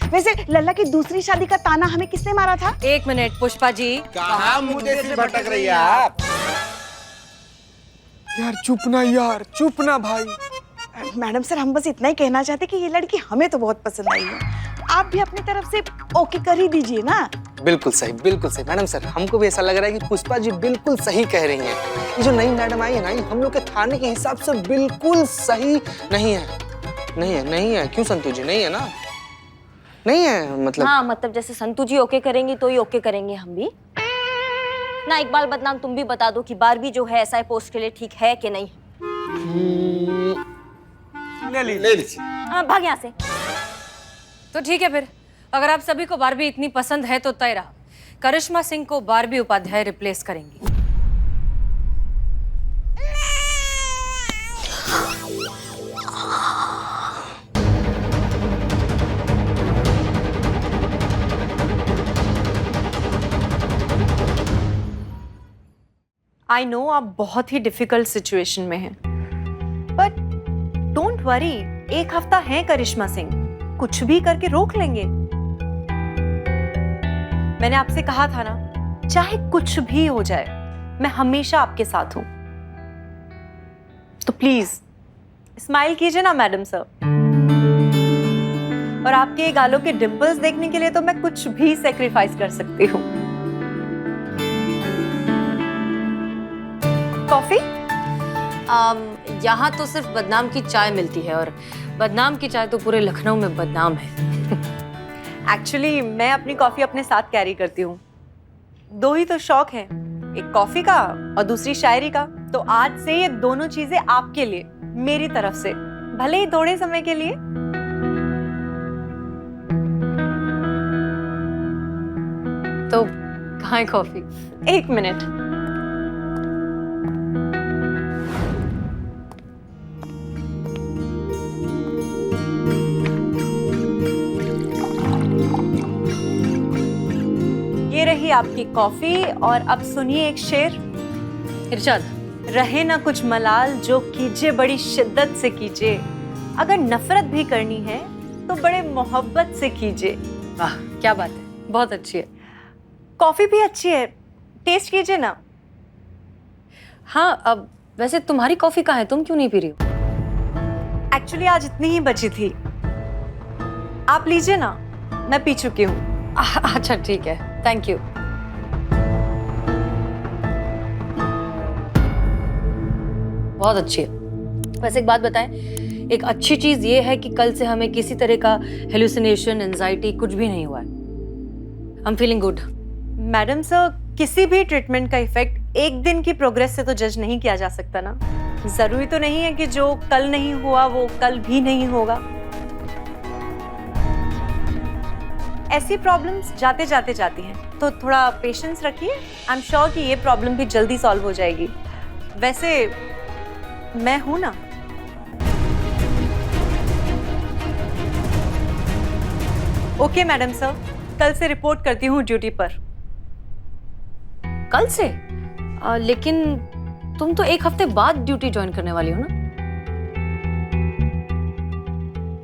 वैसे लल्ला की दूसरी शादी का ताना हमें किसने मारा था? एक मिनट पुष्पा जी, कहाँ मुझे से भटक रही है आप? यार चुप ना, यार चुप ना भाई। मैडम सर, हम बस इतना ही कहना चाहते कि ये लड़की हमें तो बहुत पसंद आई है। आप भी अपनी तरफ से ओके कर ही दीजिए ना। बिल्कुल सही मैडम सर, हमको भी ऐसा लग रहा है कि पुष्पा जी बिल्कुल सही कह रही हैं। ये जो नई मैडम आई है ना, ये हम लोग के थाने के हिसाब से बिल्कुल सही नहीं है। क्यों संतू जी, नहीं है ना? नहीं है मतलब? हाँ, मतलब जैसे संतू जी ओके करेंगी तो ही ओके करेंगे हम भी ना। इकबाल बदनाम, तुम भी बता दो कि बारबी जो है एसआई पोस्ट के लिए ठीक है कि नहीं? ले लीजिए। हाँ, भाग यहाँ से। तो ठीक है फिर, अगर आप सभी को बारबी इतनी पसंद है तो तय रहा, करिश्मा सिंह को बारबी उपाध्याय रिप्लेस करेंगी। आई नो आप बहुत ही डिफिकल्ट सिचुएशन में हैं, बट डोंट वरी, एक हफ्ता है करिश्मा सिंह, कुछ भी करके रोक लेंगे। मैंने आपसे कहा था ना, चाहे कुछ भी हो जाए, मैं हमेशा आपके साथ हूं। तो प्लीज स्माइल कीजिए ना मैडम सर। और आपके गालों के डिंपल्स देखने के लिए तो मैं कुछ भी सेक्रीफाइस कर सकती हूँ। कॉफी? यहाँ तो सिर्फ बदनाम की चाय मिलती है और बदनाम की चाय तो पूरे लखनऊ में बदनाम है। एक्चुअली मैं अपनी कॉफी अपने साथ कैरी करती हूँ। दो ही तो शौक है, एक कॉफी का और दूसरी शायरी का। तो आज से ये दोनों चीजें आपके लिए, मेरी तरफ से, भले ही थोड़े समय के लिए। तो कहाँ है कॉफी? 1 मिनट। ये रही आपकी कॉफी और अब सुनिए एक शेर। इरशाद। रहे ना कुछ मलाल जो कीजिए बड़ी शिद्दत से कीजिए, अगर नफरत भी करनी है तो बड़े मोहब्बत से कीजिए। वाह क्या बात है, बहुत अच्छी है। कॉफी भी अच्छी है, टेस्ट कीजिए ना। हाँ, अब वैसे तुम्हारी कॉफी कहाँ है, तुम क्यों नहीं पी रही हो? एक्चुअली आज इतनी ही बची थी, आप लीजिए ना, मैं पी चुकी हूँ। अच्छा ठीक है, थैंक यू। बहुत अच्छी है। वैसे एक बात बताएं, एक अच्छी चीज ये है कि कल से हमें किसी तरह का हेलुसिनेशन, एंजाइटी कुछ भी नहीं हुआ है। I am feeling good. Madam sir, किसी भी ट्रीटमेंट का इफेक्ट एक दिन की प्रोग्रेस से तो जज नहीं किया जा सकता ना। जरूरी तो नहीं है कि जो कल नहीं हुआ वो कल भी नहीं होगा। ऐसी प्रॉब्लम्स जाते जाते जाती हैं, तो थोड़ा पेशेंस रखिए। आई एम श्योर कि ये प्रॉब्लम भी जल्दी सॉल्व हो जाएगी। वैसे मैं हूं ना। ओके मैडम सर, कल से रिपोर्ट करती हूँ ड्यूटी पर। कल से? लेकिन तुम तो 1 हफ्ते बाद ड्यूटी ज्वाइन करने वाली हो ना?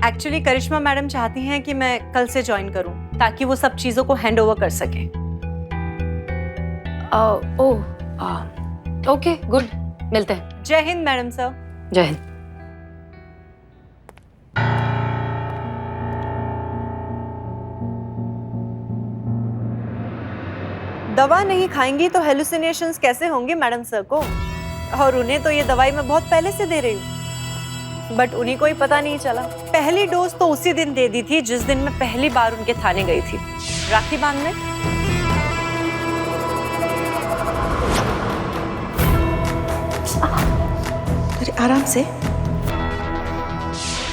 एक्चुअली करिश्मा मैडम चाहती हैं कि मैं कल से ज्वाइन करूं ताकि वो सब चीजों को हैंड ओवर कर सके। ओके गुड, मिलते हैं। जय हिंद मैडम सर। जय हिंद। दवा नहीं खाएंगी तो हेलुसिनेशंस कैसे होंगे मैडम सर को? और उन्हें तो ये दवाई मैं बहुत पहले से दे रही हूँ, बट उन्हीं को ही पता नहीं चला। पहली डोज तो उसी दिन दे दी थी जिस दिन मैं पहली बार उनके थाने गई थी, राखी बांधने। अरे आराम से।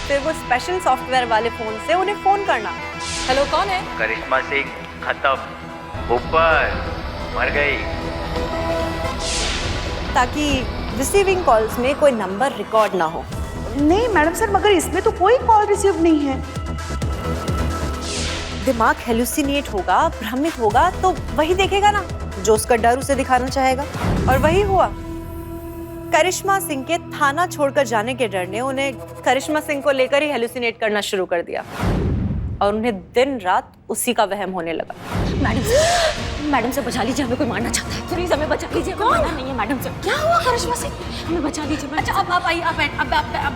फिर वो स्पेशल सॉफ्टवेयर वाले फोन से उन्हें फोन करना। हेलो, कौन है? करिश्मा सिंह खत्म, ऊपर मर गई। ताकि रिसीविंग कॉल्स में कोई नंबर रिकॉर्ड ना हो। नहीं मैडम सर, मगर इसमें तो कोई कॉल रिसीव नहीं है। दिमाग हेलुसिनेट होगा, भ्रमित होगा तो वही देखेगा ना जो उसका डर उसे दिखाना चाहेगा, और वही हुआ। करिश्मा सिंह के थाना छोड़कर जाने के डर ने उन्हें करिश्मा सिंह को लेकर ही हेलुसिनेट करना शुरू कर दिया, और उन्हें दिन रात उसी का वहम होने लगा। मैडम से बचा लीजिए, हमें कोई मारना चाहता है। प्लीज हमें बचा लीजिए। मारना नहीं है मैडम से। क्या हुआ करिश्मा सिंह? हमें बचा लीजिए। अच्छा आप आइए, आप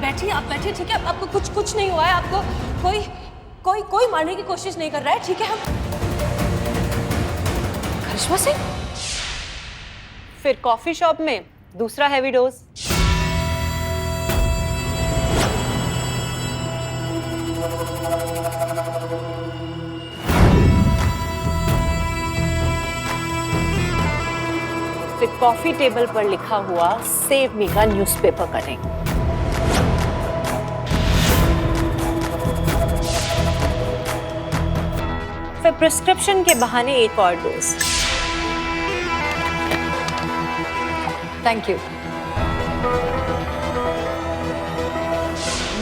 बैठिए, ठीक है? आपको कुछ नहीं हुआ है, आपको कोई मारने की कोशिश नहीं कर रहा है, ठीक है? हम करिश्मा सिंह। फिर कॉफी शॉप में दूसरा हैवी डोज। फिर कॉफी टेबल पर लिखा हुआ सेव मी का न्यूज़पेपर कटिंग। फिर प्रिस्क्रिप्शन के बहाने एक और डोज। Thank you.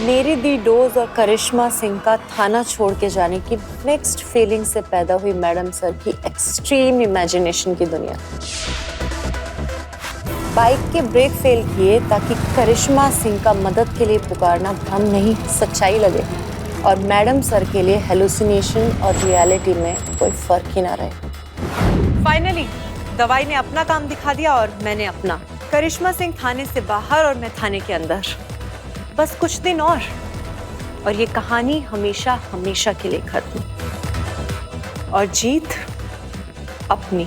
मेरी दी डोज और करिश्मा सिंह का थाना छोड़ के जाने की नेक्स्ट फीलिंग से पैदा हुई मैडम सर की एक्सट्रीम इमेजिनेशन की दुनिया। बाइक के ब्रेक फेल किए ताकि करिश्मा सिंह का मदद के लिए पुकारना भ्रम नहीं सच्चाई लगे, और मैडम सर के लिए हेलुसिनेशन और रियलिटी में कोई फर्क ही ना रहे। फाइनली दवाई ने अपना काम दिखा दिया और मैंने अपना। करिश्मा सिंह थाने से बाहर और मैं थाने के अंदर। बस कुछ दिन और ये कहानी हमेशा हमेशा के लिए खत्म, और जीत अपनी।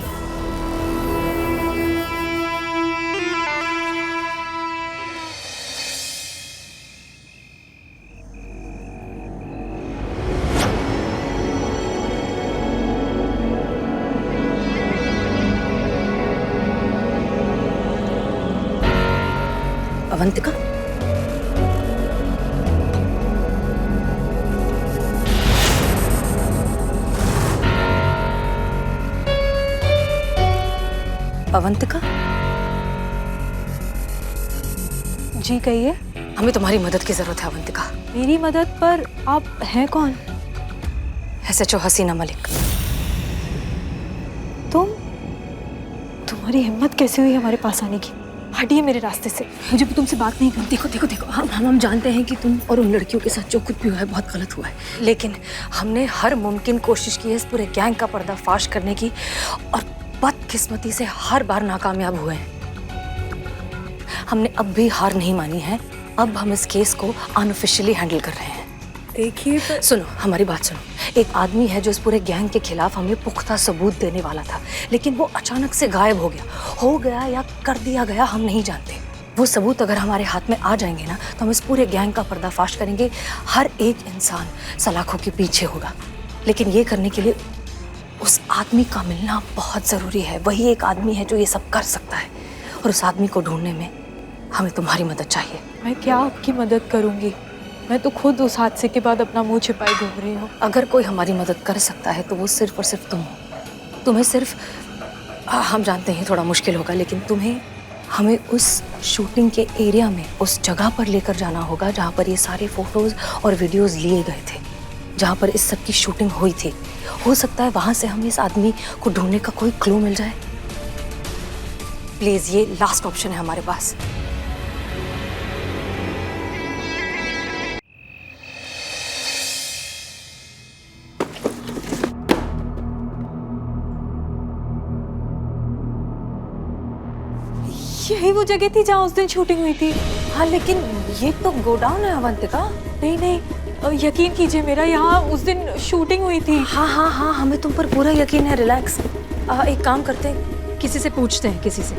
अवंतिका? अवंतिका? जी कहिए। हमें तुम्हारी मदद की जरूरत है अवंतिका। मेरी मदद? पर आप हैं कौन? SHO हसीना मलिक। तुम्हारी हिम्मत कैसे हुई हमारे पास आने की? हटिए मेरे रास्ते से, मुझे तुमसे बात नहीं करनी। देखो देखो देखो, हम जानते हैं कि तुम और उन लड़कियों के साथ जो कुछ भी हुआ है बहुत गलत हुआ है, लेकिन हमने हर मुमकिन कोशिश की है इस पूरे गैंग का पर्दाफाश करने की, और बदकिस्मती से हर बार नाकामयाब हुए हैं। हमने अब भी हार नहीं मानी है। अब हम इस केस को अनऑफिशियली हैंडल कर रहे हैं। देखिए सुनो, हमारी बात सुनो। एक आदमी है जो इस पूरे गैंग के खिलाफ हमें पुख्ता सबूत देने वाला था, लेकिन वो अचानक से गायब हो गया या कर दिया गया, हम नहीं जानते। वो सबूत अगर हमारे हाथ में आ जाएंगे ना, तो हम इस पूरे गैंग का पर्दाफाश करेंगे। हर एक इंसान सलाखों के पीछे होगा, लेकिन ये करने के लिए उस आदमी का मिलना बहुत ज़रूरी है। वही एक आदमी है जो ये सब कर सकता है, और उस आदमी को ढूंढने में हमें तुम्हारी मदद चाहिए। मैं क्या आपकी मदद करूंगी? मैं तो खुद उस हादसे के बाद अपना मुंह छिपाए घूम रही हूँ। अगर कोई हमारी मदद कर सकता है तो वो सिर्फ और सिर्फ तुम हो। तुम्हें सिर्फ हम जानते हैं थोड़ा मुश्किल होगा, लेकिन तुम्हें हमें उस शूटिंग के एरिया में, उस जगह पर लेकर जाना होगा जहाँ पर ये सारे फोटोज और वीडियोस लिए गए थे, जहाँ पर इस सब की शूटिंग हुई थी। हो सकता है वहाँ से हमें इस आदमी को ढूंढने का कोई क्लू मिल जाए। प्लीज, ये लास्ट ऑप्शन है हमारे पास। यही वो जगह थी जहाँ उस दिन शूटिंग हुई थी। हाँ, लेकिन ये तो गोडाउन है अवंतिका। नहीं, यकीन कीजिए मेरा, यहाँ उस दिन शूटिंग हुई थी। हाँ, हमें तुम पर पूरा यकीन है। रिलैक्स। एक काम करते हैं, किसी से पूछते हैं, किसी से।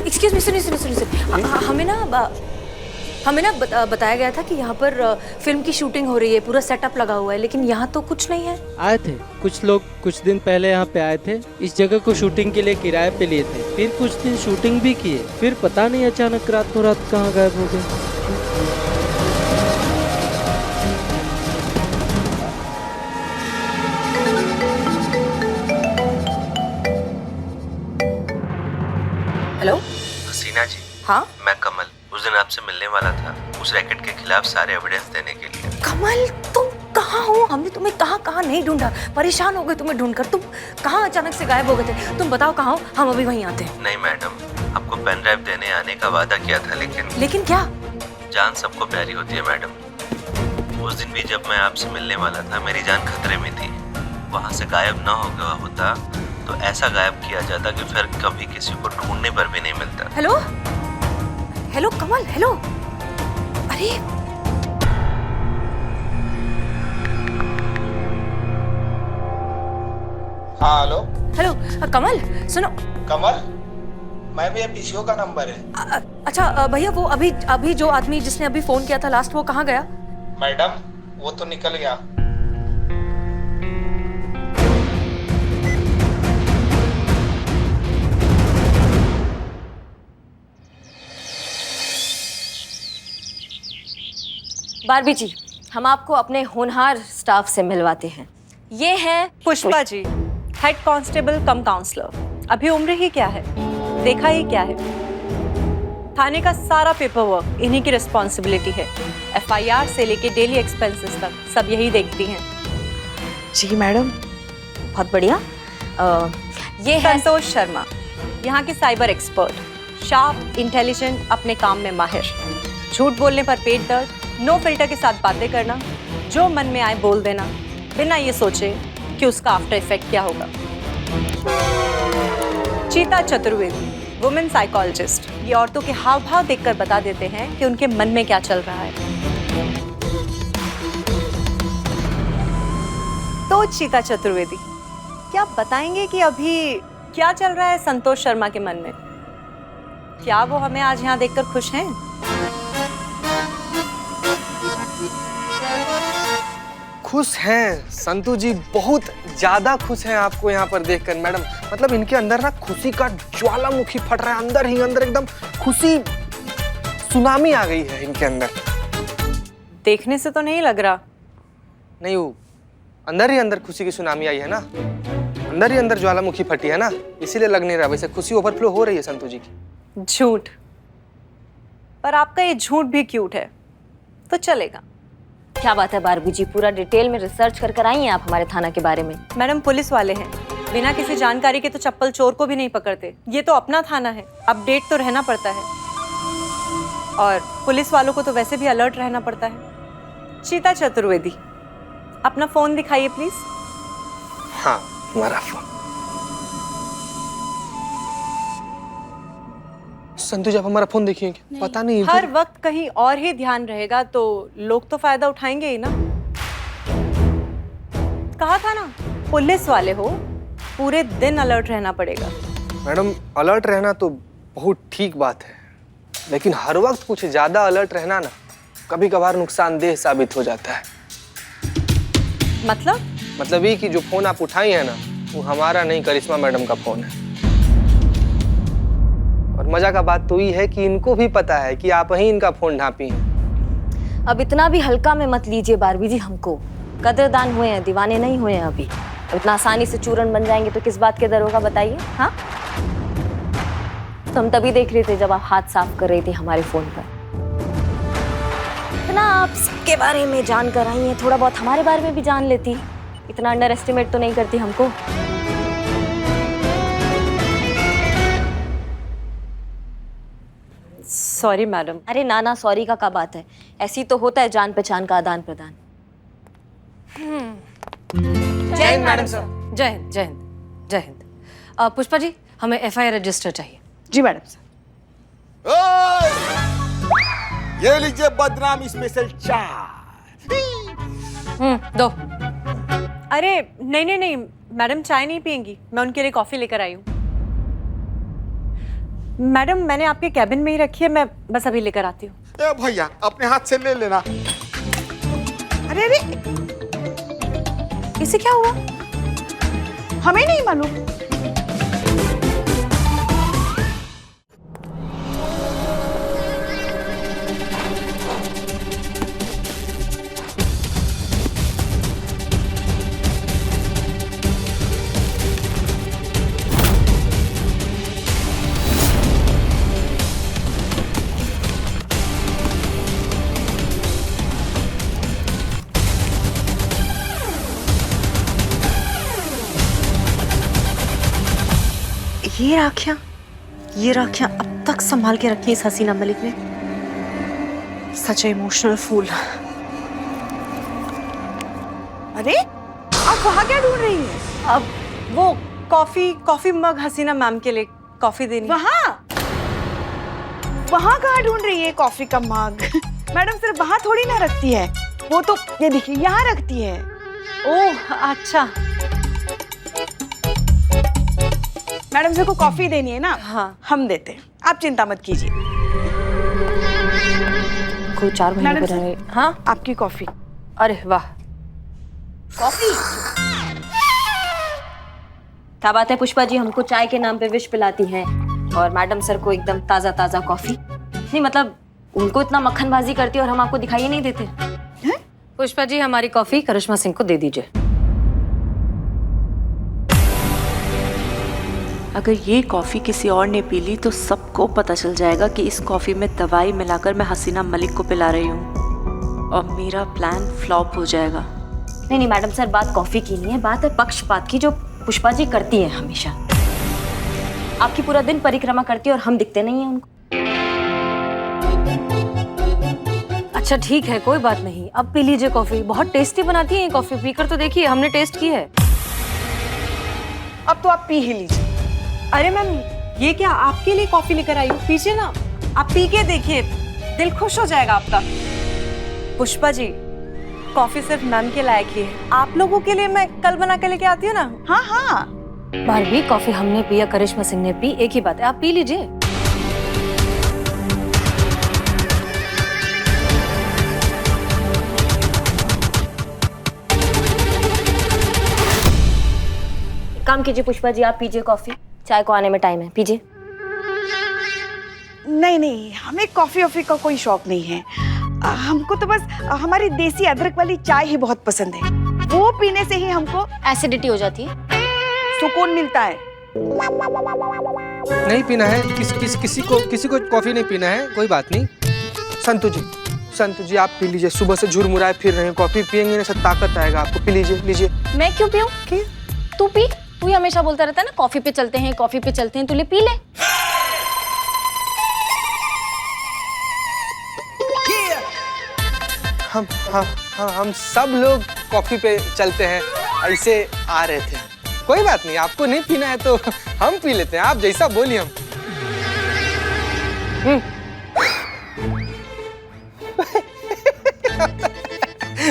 एक्सक्यूज मी, सुनिए। हमें ना बताया गया था कि यहाँ पर फिल्म की शूटिंग हो रही है, पूरा सेटअप लगा हुआ है, लेकिन यहाँ तो कुछ नहीं है। आए थे कुछ लोग, कुछ दिन पहले यहाँ पे आए थे। इस जगह को शूटिंग के लिए किराए पे लिए थे, फिर कुछ दिन शूटिंग भी किए, फिर पता नहीं अचानक रातों रात कहाँ गायब हो गए। हेलो हसीना जी। हाँ, मैं कमल उस दिन आपसे मिलने वाला था, उस रैकेट के खिलाफ सारे एविडेंस देने के लिए। कमल, तुम कहाँ हो? हमने तुम्हें कहाँ नहीं ढूंढा, परेशान हो गए तुम्हें ढूंढकर। तुम कहाँ अचानक से गायब हो गए थे? तुम बताओ कहाँ हो, हम अभी वहीं आते हैं। नहीं मैडम, आपको पेन ड्राइव देने आने का वादा किया था, लेकिन क्या? जान सबको प्यारी होती है मैडम। उस दिन भी जब मैं आपसे मिलने वाला था, मेरी जान खतरे में थी। वहाँ से गायब ना हो गया होता तो ऐसा गायब किया जाता कि फिर कभी किसी को ढूंढने पर भी नहीं मिलता। हेलो कमल, हेलो। अरे हाँ हेलो कमल, सुनो। कमल, मैं भी पीसीओ का नंबर है। अच्छा भैया, वो अभी जो आदमी जिसने अभी फोन किया था लास्ट, वो कहाँ गया? मैडम, वो तो निकल गया। बारबी जी, हम आपको अपने होनहार स्टाफ से मिलवाते हैं। ये है पुष्पा जी, हेड कांस्टेबल कम काउंसलर। अभी उम्र ही क्या है, देखा ही क्या है। थाने का सारा पेपर वर्क इन्हीं की रिस्पॉन्सिबिलिटी है। FIR से लेके डेली एक्सपेंसेस तक सब यही देखती हैं। जी मैडम, बहुत बढ़िया। ये है संतोष शर्मा, यहाँ के साइबर एक्सपर्ट, शार्प, इंटेलिजेंट, अपने काम में माहिर। झूठ बोलने पर पेट दर्द, नो फिल्टर के साथ बातें करना, जो मन में आए बोल देना, बिना ये सोचे कि उसका आफ्टर इफेक्ट क्या होगा। चीता चतुर्वेदी, वुमेन साइकोलॉजिस्ट, ये औरतों के हाव भाव देखकर बता देते हैं कि उनके मन में क्या चल रहा है। तो चीता चतुर्वेदी, क्या आप बताएंगे कि अभी क्या चल रहा है संतोष शर्मा के मन में? क्या वो हमें आज यहाँ देखकर खुश हैं? खुश हैं संतू जी, बहुत ज्यादा खुश हैं आपको यहाँ पर देखकर मैडम। मतलब इनके अंदर ना खुशी का ज्वालामुखी फट रहा है, अंदर ही अंदर एकदम खुशी सुनामी आ गई है इनके अंदर। देखने से तो नहीं लग रहा। नहीं, वो अंदर ही अंदर खुशी की सुनामी आई है ना, अंदर ही अंदर ज्वालामुखी फटी है ना, इसीलिए लग नहीं रहा। वैसे खुशी ओवरफ्लो हो रही है संतोष जी की। झूठ, पर आपका ये झूठ भी क्यूट है तो चलेगा। क्या बात है बारबी जी, पूरा डिटेल में रिसर्च कर आई हैं आप हमारे थाना के बारे में। मैडम पुलिस वाले हैं, बिना किसी जानकारी के तो चप्पल चोर को भी नहीं पकड़ते। ये तो अपना थाना है, अपडेट तो रहना पड़ता है, और पुलिस वालों को तो वैसे भी अलर्ट रहना पड़ता है। चीता चतुर्वेदी, अपना फोन दिखाइए प्लीज। हाँ, हमारा फोन। संतोष, आप हमारा फोन देखिए। पता नहीं, हर वक्त कहीं और ही ध्यान रहेगा तो लोग तो फायदा उठाएंगे ही ना। कहा था ना, पुलिस वाले हो, पूरे दिन अलर्ट रहना पड़ेगा। मैडम, अलर्ट रहना तो बहुत ठीक बात है, लेकिन हर वक्त कुछ ज्यादा अलर्ट रहना ना कभी कभार नुकसानदेह साबित हो जाता है। मतलब ये कि जो फोन आप उठाई है ना, वो हमारा नहीं, करिश्मा मैडम का फोन है। और मजा का बात तो ये है कि इनको भी पता है कि आप ही इनका फोन ढांपी हैं। अब इतना भी हल्का में मत लीजिए बारबी जी हमको। कदरदान हुए हैं, दीवाने नहीं हुए हैं अभी। इतना आसानी से चूरन बन जाएंगे तो किस बात के डर होगा बताइए। हाँ, तो हम तभी देख रहे थे जब आप हाथ साफ कर रही थी हमारे फोन पर। इतना आप सबके बारे में जान कर आई हैं, थोड़ा बहुत हमारे बारे में भी जान लेती। इतना अंडर एस्टिमेट तो नहीं करती हमको। Sorry madam. अरे ना ना, सॉरी का क्या बात है, ऐसी तो होता है जान पहचान का आदान प्रदान। जय हिंद मैडम सर। जय हिंद, जय हिंद, जय हिंद। पुष्पा जी, हमें एफआईआर रजिस्टर चाहिए। जी मैडम सर। ये लीजिए बदनाम स्पेशल चाय। दो। अरे नहीं नहीं नहीं मैडम, चाय नहीं पियेंगी, मैं उनके लिए कॉफी लेकर आई हूँ। मैडम, मैंने आपके कैबिन में ही रखी है, मैं बस अभी लेकर आती हूँ। ए भैया, अपने हाथ से ले लेना। अरे अरे, इसे क्या हुआ? हमें नहीं मालूम। ये राखियां अब तक संभाल के रखी इस हसीना मलिक ने। सच इमोशनल फूल। अरे आप वहाँ क्या ढूंढ रही हैं? अब वो कॉफी मग हसीना मैम के लिए कॉफी देनी। वहाँ कहाँ ढूंढ रही है कॉफी का मग? मैडम सिर्फ वहाँ थोड़ी ना रखती है, वो तो ये देखिए यहाँ रखती है। ओह अच्छा। मैडम से को कॉफी देनी है ना? हाँ, हम देते हैं, आप चिंता मत कीजिए। कोई 4 महीने मैडम रहे। हाँ, आपकी कॉफी। अरे वाह, कॉफी? क्या बात है पुष्पा जी, हमको चाय के नाम पे विश पिलाती हैं और मैडम सर को एकदम ताजा ताजा कॉफी। नहीं मतलब उनको इतना मक्खनबाजी करती है और हम आपको दिखाई नहीं देते। पुष्पा जी, हमारी कॉफी करिश्मा सिंह को दे दीजिए। अगर ये कॉफी किसी और ने पी ली तो सबको पता चल जाएगा कि इस कॉफी में दवाई मिलाकर मैं हसीना मलिक को पिला रही हूँ और मेरा प्लान फ्लॉप हो जाएगा। नहीं नहीं मैडम सर, बात कॉफी की नहीं है, बात है पक्षपात की जो पुष्पा जी करती हैं हमेशा। आपकी पूरा दिन परिक्रमा करती है और हम दिखते नहीं हैं उनको। अच्छा ठीक है, कोई बात नहीं, अब पी लीजिए कॉफी। बहुत टेस्टी बनाती है ये कॉफी, पीकर तो देखिए, हमने टेस्ट की है। अब तो आप पी ही लीजिए। अरे मैम, ये क्या आपके लिए कॉफी लेकर आई हूँ, पीछे ना, आप पी के देखिए, दिल खुश हो जाएगा आपका। पुष्पा जी, कॉफी सिर्फ मैम के लायक ही है, आप लोगों के लिए मैं कल बना के लेके आती हूँ ना। हाँ हाँ, बारबी, कॉफी हमने पी या करिश्मा सिंह ने पी, एक ही बात है, आप पी लीजिए। काम कीजिए पुष्पा जी, आप पीजिए कॉफी, चाय को आने में टाइम है, पीजिए। नहीं नहीं, हमें कॉफी ऑफी का कोई शौक नहीं है। हमको तो बस हमारी देसी अदरक वाली चाय ही बहुत पसंद है। वो पीने से ही हमको एसिडिटी हो जाती है, सुकून मिलता है। नहीं पीना है, किसी को कॉफी नहीं पीना है, कोई बात नहीं। संतु जी आप पी लीजिए, सुबह से झुरमुराए फिर रहे हैं, कॉफी पियेंगे ना सब ताकत आएगा आपको, पी लीजिए। मैं क्यों पीऊं? तू पी, तू ही हमेशा बोलता रहता है ना कॉफी पे चलते हैं, कॉफी पे चलते हैं, तू ले पी ले। हम सब लोग कॉफी पे चलते हैं, ऐसे आ रहे थे। कोई बात नहीं, आपको नहीं पीना है तो हम पी लेते हैं, आप जैसा बोलिए हम।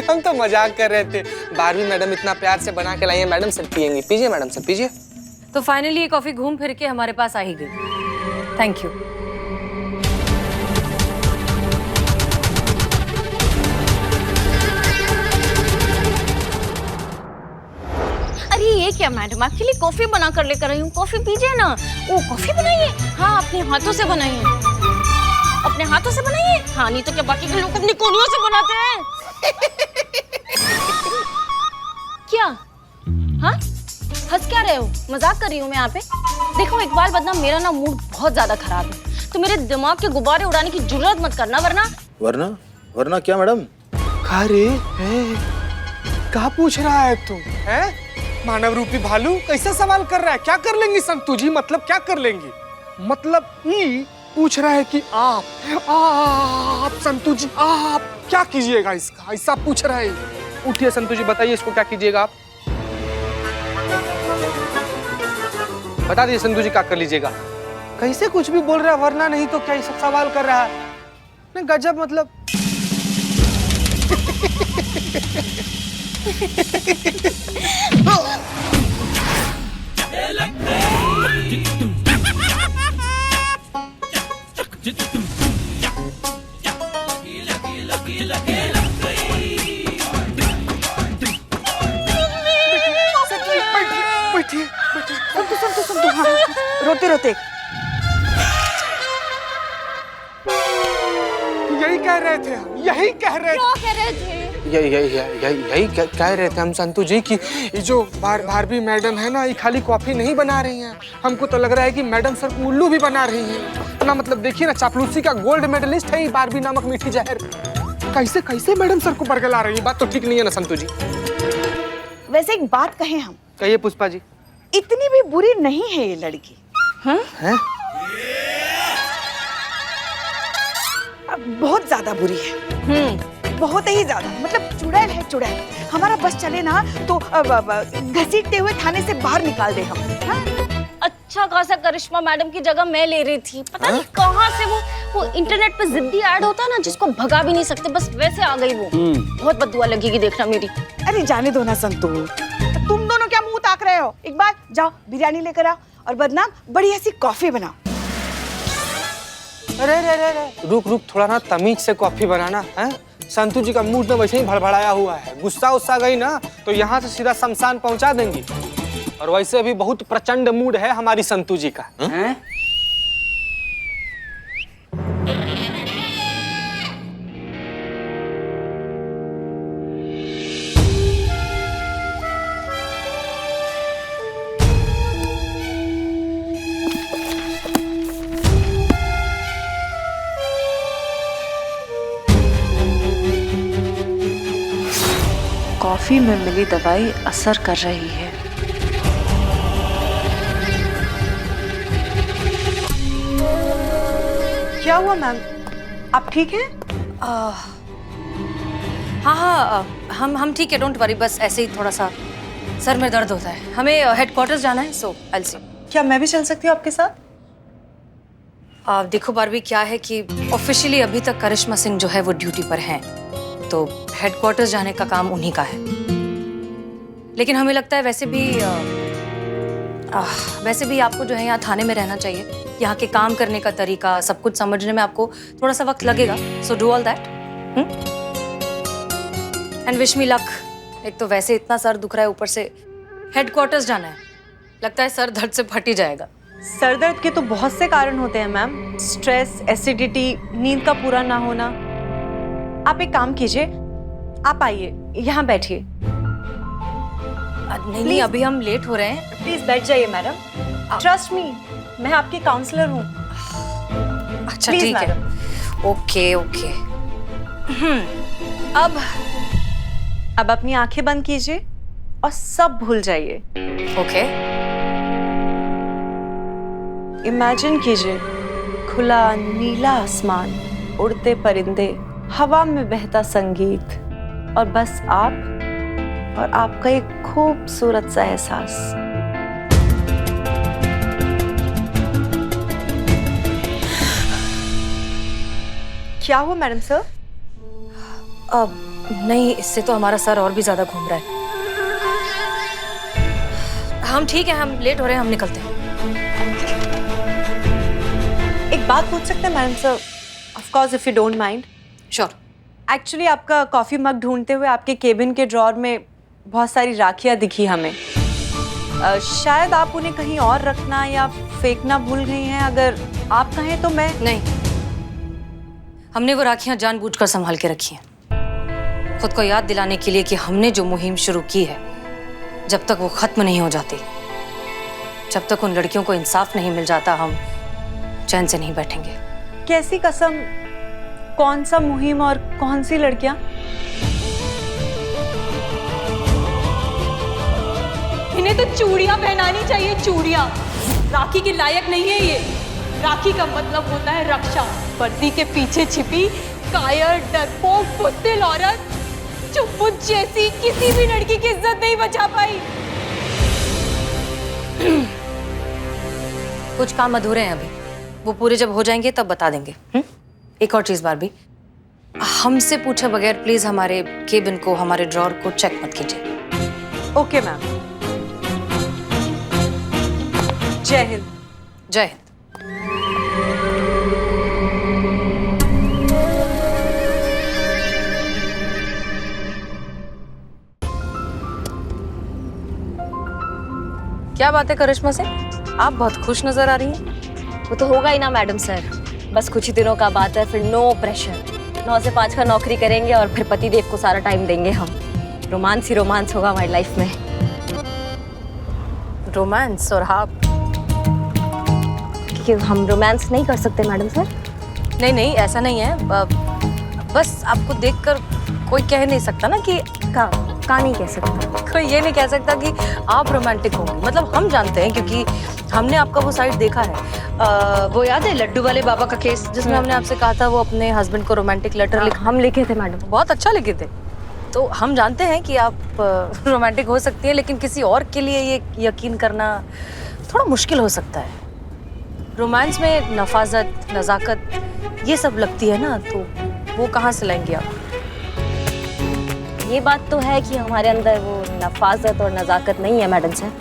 हम तो मजाक कर रहे थे, बारहवीं मैडम इतना प्यार से बना के लाई है, मैडम सर पियेंगी, पीजिए मैडम सर पीजिए। तो फाइनली ये कॉफी घूम फिर के हमारे पास आ ही गई। Thank you. अरे ये क्या मैडम, आपके लिए कॉफी बना कर लेकर आई हूँ, कॉफी पीजिए ना। ओ कॉफी बनाइए, हाँ अपने हाथों से बनाइए, अपने हाथों से बनाइए। हाँ नहीं तो क्या बाकी के लोग अपनी कोलियों से बनाते हैं? क्या? हाँ हंस क्या रहे हो? मजाक कर रही हूँ मैं यहाँ पे। देखो इकबाल बदनाम, मेरा ना मूड बहुत ज्यादा खराब है, तो मेरे दिमाग के गुब्बारे उड़ाने की जुर्रत मत करना, वरना क्या मैडम? अरे क्या पूछ रहा है तुम? हैं? मानव रूपी भालू कैसा सवाल कर रहा है? क्या कर लेंगी संतु जी, मतलब क्या कर लेंगी? मतलब ये पूछ रहा है कि आप संतु जी आप क्या कीजिएगा इसका, ऐसा पूछ रहा है। उठिए संतु जी, बताइए इसको क्या कीजिएगा आप, बता दीजिए संतु जी क्या कर लीजिएगा। कैसे कुछ भी बोल रहा है, वरना नहीं तो क्या ये सब सवाल कर रहा है? नहीं गजब, मतलब रोते रोते यही कह रहे थे हम, यही कह रहे थे हम संतु जी कि ये जो भारती मैडम है ना, ये खाली कॉफी नहीं बना रही हैं, हमको तो लग रहा है कि मैडम सर को उल्लू भी बना रही हैं ना। मतलब देखिए ना, चापलूसी का गोल्ड मेडलिस्ट है ये बारबी नामक मीठी जहर, कैसे कैसे मैडम सर को बरगला रही है। बात तो ठीक नहीं है ना संतु जी? वैसे एक बात कहें हम? कहिए पुष्पा जी। इतनी भी बुरी नहीं है ये लड़की। हाँ? बहुत ज्यादा बुरी है, बहुत ही ज्यादा, मतलब चुड़ैल है चुड़ैल। हमारा बस चले ना तो घसीटते हुए थाने से बाहर निकाल दे हम। हाँ? अच्छा खासा करिश्मा मैडम की जगह मैं ले रही थी, पता नहीं कहाँ से वो इंटरनेट पे जिद्दी ऐड होता है ना, जिसको भगा भी नहीं सकते, बस वैसे आ गई वो। बहुत बददुआ लगेगी देखना मेरी। अरे जाने दो ना संतु, तुम दोनों क्या मुंह ताक रहे हो? एक बार जाओ बिरयानी लेकर आओ और बदनाम बढ़िया सी कॉफी बनाओ। अरे रुक थोड़ा ना तमीज से कॉफी बनाना है। संतु जी का मूड तो वैसे ही भड़बड़ाया हुआ है, गुस्सा गई ना तो यहाँ से सीधा शमशान पहुंचा देंगी। और वैसे भी बहुत प्रचंड मूड है हमारी संतु जी का। कॉफी में मिली दवाई असर कर रही है। क्या हुआ मैम, आप ठीक हैं? हाँ हम ठीक है, डोंट वरी, बस ऐसे ही थोड़ा सा सर में दर्द होता है। हमें हेडक्वार्टर्स जाना है, सो आई विल सी। क्या मैं भी चल सकती हूँ आपके साथ? देखो बारबी, क्या है कि ऑफिशियली अभी तक करिश्मा सिंह जो है वो ड्यूटी पर हैं, तो हेडक्वार्टर्स जाने का काम उन्हीं का है। लेकिन हमें लगता है वैसे भी आपको जो है यहाँ थाने में रहना चाहिए। यहाँ के काम करने का तरीका, सब कुछ समझने में आपको थोड़ा सा वक्त लगेगा, so do all that and wish me luck. एक तो वैसे इतना सर दुख रहा है, ऊपर से हेडक्वार्टर्स जाना है, लगता है सर दर्द से फट ही जाएगा। सर दर्द के तो बहुत से कारण होते हैं मैम, स्ट्रेस, एसिडिटी, नींद का पूरा ना होना। आप एक काम कीजिए, आप आइए यहाँ बैठिए। नहीं, अभी हम लेट हो रहे हैं। प्लीज बैठ जाइए मैडम, ट्रस्ट मी, मैं आपकी काउंसलर हूँ। अच्छा ठीक है, ओके ओके। अब अपनी आंखें बंद कीजिए और सब भूल जाइए। ओके। इमेजिन कीजिए खुला नीला आसमान, उड़ते परिंदे, हवा में बहता संगीत और बस आप और आपका एक खूबसूरत सा एहसास। क्या हुआ मैडम सर? नहीं, इससे तो हमारा सर और भी ज्यादा घूम रहा है। हम ठीक है, हम लेट हो रहे हैं, हम निकलते हैं। एक बात पूछ सकते हैं madam sir? Of course if you don't mind. Sure. Actually आपका कॉफी मग ढूंढते हुए आपके केबिन के ड्रॉर में बहुत सारी राखियां दिखी हमें। शायद आप उन्हें कहीं और रखना या फेंकना भूल गई हैं। अगर आप कहें तो मैं। नहीं, हमने वो राखियां जानबूझकर संभाल के रखी हैं, खुद को याद दिलाने के लिए कि हमने जो मुहिम शुरू की है, जब तक वो खत्म नहीं हो जाती, जब तक उन लड़कियों को इंसाफ नहीं मिल जाता, हम चैन से नहीं बैठेंगे। कैसी कसम? कौन सा मुहिम और कौन सी लड़कियां? इन्हें तो चूड़ियां पहनानी चाहिए, चूड़ियां। राखी के लायक नहीं है ये। राखी का मतलब होता है रक्षा। वर्दी के पीछे छिपी कायर, डरपोक, बुज़दिल औरत जो मुझ जैसी किसी भी लड़की की इज्जत नहीं बचा पाई। कुछ काम अधूरे हैं अभी, वो पूरे जब हो जाएंगे तब बता देंगे। एक और चीज बारबी, हमसे पूछे बगैर प्लीज हमारे केबिन को, हमारे ड्रॉर को चेक मत कीजिए। Okay ma'am. जय हिंद। जय हिंद। क्या बात है करिश्मा से, आप बहुत खुश नजर आ रही हैं। वो तो होगा ही ना मैडम सर, बस कुछ ही दिनों का बात है, फिर नो प्रेशर। 9 से 5 का नौकरी करेंगे और फिर पति देव को सारा टाइम देंगे हम। रोमांस ही रोमांस होगा हमारी लाइफ में। रोमांस? और आप? कि हम रोमांस नहीं कर सकते मैडम सर? नहीं नहीं, ऐसा नहीं है, बस आपको देखकर कोई कह नहीं सकता ना कि का नहीं कह सकता। कोई ये नहीं कह सकता कि आप रोमांटिक होंगे। मतलब हम जानते हैं क्योंकि हमने आपका वो साइड देखा है। वो याद है लड्डू वाले बाबा का केस, जिसमें हमने आपसे कहा था वो अपने हस्बैंड को रोमांटिक लेटर हम लिखे थे मैडम। बहुत अच्छा लिखे थे। तो हम जानते हैं कि आप रोमांटिक हो सकती हैं, लेकिन किसी और के लिए ये यकीन करना थोड़ा मुश्किल हो सकता है। रोमांस में नफाजत, नज़ाकत ये सब लगती है ना, तो वो कहाँ से लाएंगे आप? ये बात तो है कि हमारे अंदर वो नफाजत और नज़ाकत नहीं है मैडम सर।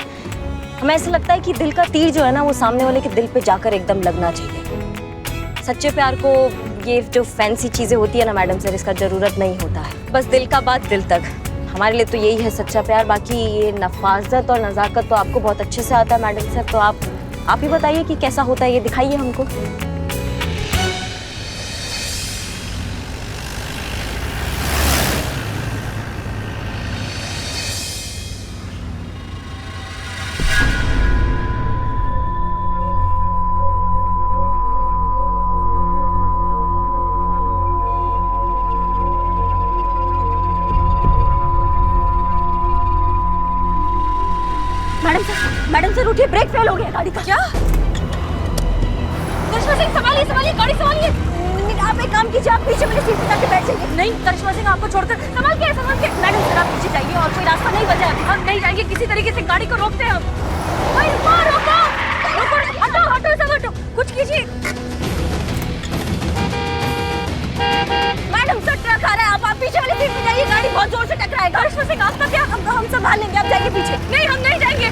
हमें ऐसा लगता है कि दिल का तीर जो है ना, वो सामने वाले के दिल पे जाकर एकदम लगना चाहिए। सच्चे प्यार को ये जो फैंसी चीज़ें होती है ना मैडम सर, इसका ज़रूरत नहीं होता है। बस दिल का बात दिल तक, हमारे लिए तो यही है सच्चा प्यार। बाकी ये नफाजत और नज़ाकत तो आपको बहुत अच्छे से आता है मैडम सर। तो आप ही बताइए कि कैसा होता है, ये दिखाइए हमको। मैडम सर उठिए, ब्रेक फेल हो गया गाड़ी का। क्या? करिश्मा सिंह संभालिए, संभालिए गाड़ी संभालिए। आप एक काम कीजिए, आप पीछे मेरी सीट पे जाके बैठ जाइए। नहीं करिश्मा सिंह, आपको छोड़कर संभाल के मैडम सर, आप पीछे जाइए और कोई रास्ता नहीं बचा। हम नहीं जाएंगे, किसी तरीके से गाड़ी को रोकते हैं हम। भाई रुको रुको रुको, हटो हटो सब हटो, कुछ कीजिए। मैडम सर ट्रक आ रहा है, आप पीछे वाली सीट पे जाइए, गाड़ी बहुत जोर से टकराएगा। करिश्मा सिंह आपका क्या, हम संभाल लेंगे, आप जाइए पीछे। नहीं, हम नहीं जाएंगे।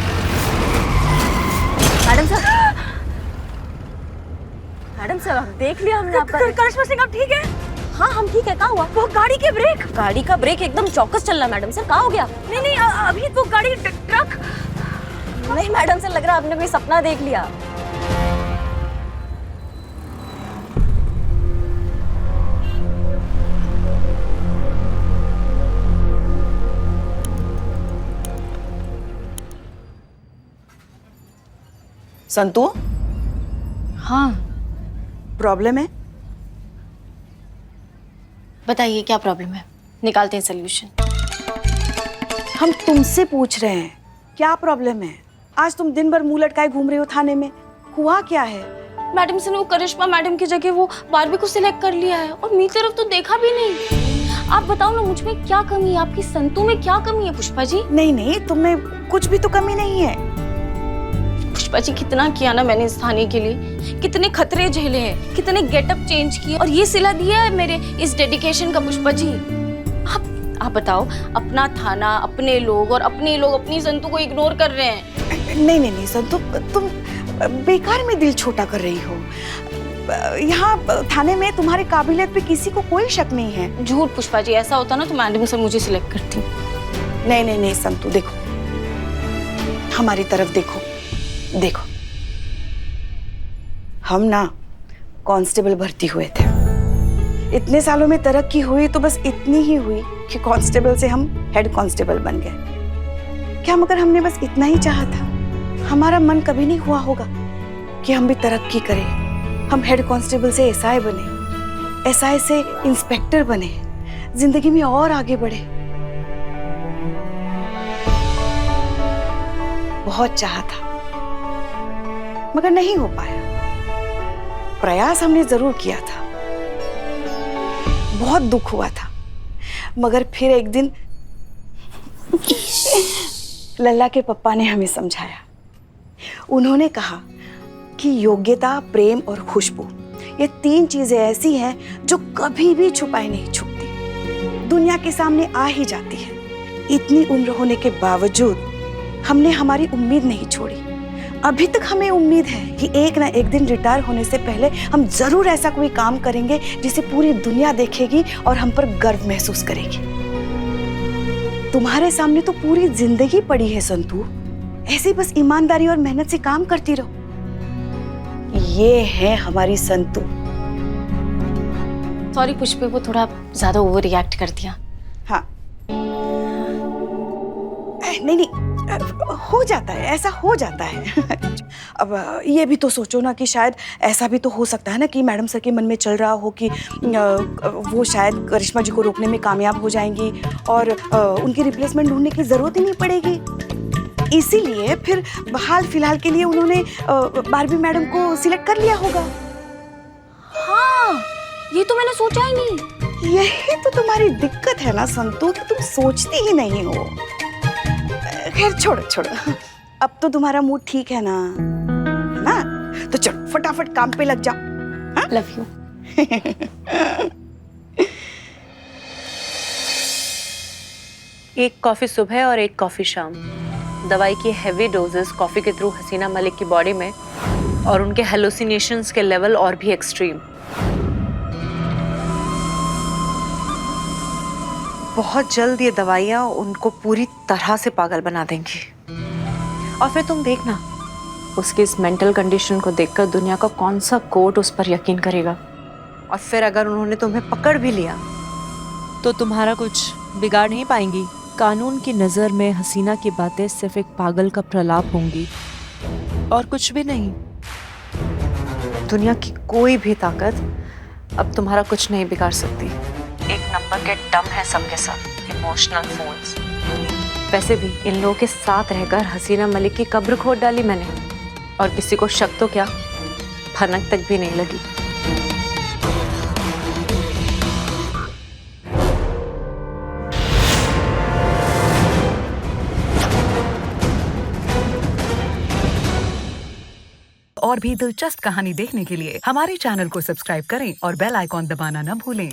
मैडम सर आप देख लिया हमने आपका। करिश्मा सिंह आप ठीक है? हाँ हम ठीक है। क्या हुआ? वो गाड़ी के ब्रेक, गाड़ी का ब्रेक एकदम चौकस चल रहा है मैडम सर। क्या हो गया? नहीं अभी वो गाड़ी ट्रक। नहीं मैडम सर, लग रहा है आपने कोई सपना देख लिया। संतु, हाँ प्रॉब्लम है? बताइए क्या प्रॉब्लम है, निकालते हैं सोल्यूशन। हम तुमसे पूछ रहे हैं क्या प्रॉब्लम है? आज तुम दिन भर मुंह लटकाए घूम रहे हो थाने में, हुआ क्या है? मैडम से ने वो करिश्मा मैडम की जगह वो बारबी को सिलेक्ट कर लिया है और मेरी तरफ तो देखा भी नहीं। आप बताओ ना, मुझ में क्या कमी है, आपकी संतु में क्या कमी है पुष्पा जी? नहीं नहीं, तुम्हें कुछ भी तो कमी नहीं है। पुष्पा जी कितना किया ना मैंने इस थाने के लिए, कितने खतरे झेले हैं, कितने गेटअप चेंज किए और ये सिला दिया है मेरे इस डेडिकेशन का। पुष्पा जी आप बताओ, अपना थाना, अपने लोग और अपने लोग अपनी संतु को इग्नोर कर रहे हैं। नहीं नहीं नहीं संतु, तुम बेकार में दिल छोटा कर रही हो। यहाँ थाने में तुम्हारे काबिलियत पे किसी को कोई शक नहीं है। झूठ पुष्पा जी, ऐसा होता ना तो मैडम सर मुझे सिलेक्ट करती। नहीं नहीं नहीं संतु, देखो हमारी तरफ देखो, देखो हम ना कांस्टेबल भर्ती हुए थे, इतने सालों में तरक्की हुई तो बस इतनी ही हुई कि कांस्टेबल से हम हेड कांस्टेबल बन गए। क्या मगर हमने बस इतना ही चाहा था? हमारा मन कभी नहीं हुआ होगा कि हम भी तरक्की करें, हम हेड कांस्टेबल से एसआई बने, एसआई से इंस्पेक्टर बने, जिंदगी में और आगे बढ़े। बहुत चाहा था मगर नहीं हो पाया। प्रयास हमने जरूर किया था, बहुत दुख हुआ था, मगर फिर एक दिन लल्ला के पप्पा ने हमें समझाया। उन्होंने कहा कि योग्यता, प्रेम और खुशबू ये 3 चीजें ऐसी हैं जो कभी भी छुपाई नहीं छुपती, दुनिया के सामने आ ही जाती है। इतनी उम्र होने के बावजूद हमने हमारी उम्मीद नहीं छोड़ी। अभी तक हमें उम्मीद है कि एक ना एक दिन रिटायर होने से पहले हम जरूर ऐसा कोई काम करेंगे जिसे पूरी दुनिया देखेगी और हम पर गर्व महसूस करेगी। तुम्हारे सामने तो पूरी जिंदगी पड़ी है संतु, ऐसे बस ईमानदारी और मेहनत से काम करती रहो। ये है हमारी संतु। सॉरी पुष्पे, वो थोड़ा ज्यादा ओवर रिएक्ट कर दिया। हाँ नहीं नहीं, हो जाता है, ऐसा हो जाता है। अब ये भी तो सोचो ना कि शायद ऐसा भी तो हो सकता है ना कि मैडम सर के मन में चल रहा हो कि वो शायद करिश्मा जी को रोकने में कामयाब हो जाएंगी और उनकी रिप्लेसमेंट ढूंढने की जरूरत ही नहीं पड़ेगी। इसीलिए फिर हाल फिलहाल के लिए उन्होंने बारबी मैडम को सिलेक्ट कर लिया होगा। हाँ, ये तो मैंने सोचा ही नहीं। यही तो तुम्हारी दिक्कत है ना संतु, कि तुम सोचती ही नहीं हो। खैर छोड़ो छोड़ो, अब तो तुम्हारा मूड ठीक है ना, तो चलो फटाफट काम पे लग जाओ। Love you. एक कॉफी सुबह और एक कॉफी शाम। दवाई की हेवी डोजेस कॉफी के थ्रू हसीना मलिक की बॉडी में और उनके हेलुसिनेशंस के लेवल और भी एक्सट्रीम। बहुत जल्द ये दवाइयाँ उनको पूरी तरह से पागल बना देंगी और फिर तुम देखना उसकी इस मेंटल कंडीशन को देखकर दुनिया का कौन सा कोर्ट उस पर यकीन करेगा। और फिर अगर उन्होंने तुम्हें पकड़ भी लिया तो तुम्हारा कुछ बिगाड़ नहीं पाएंगी। कानून की नज़र में हसीना की बातें सिर्फ एक पागल का प्रलाप होंगी और कुछ भी नहीं। दुनिया की कोई भी ताकत अब तुम्हारा कुछ नहीं बिगाड़ सकती। एक नंबर के डम है सबके साथ, इमोशनल फोन्स। वैसे भी इन लोगों के साथ रहकर हसीना मलिक की कब्र खोद डाली मैंने और किसी को शक तो क्या, भनक तक भी नहीं लगी। और भी दिलचस्प कहानी देखने के लिए हमारे चैनल को सब्सक्राइब करें और बेल आइकॉन दबाना न भूलें।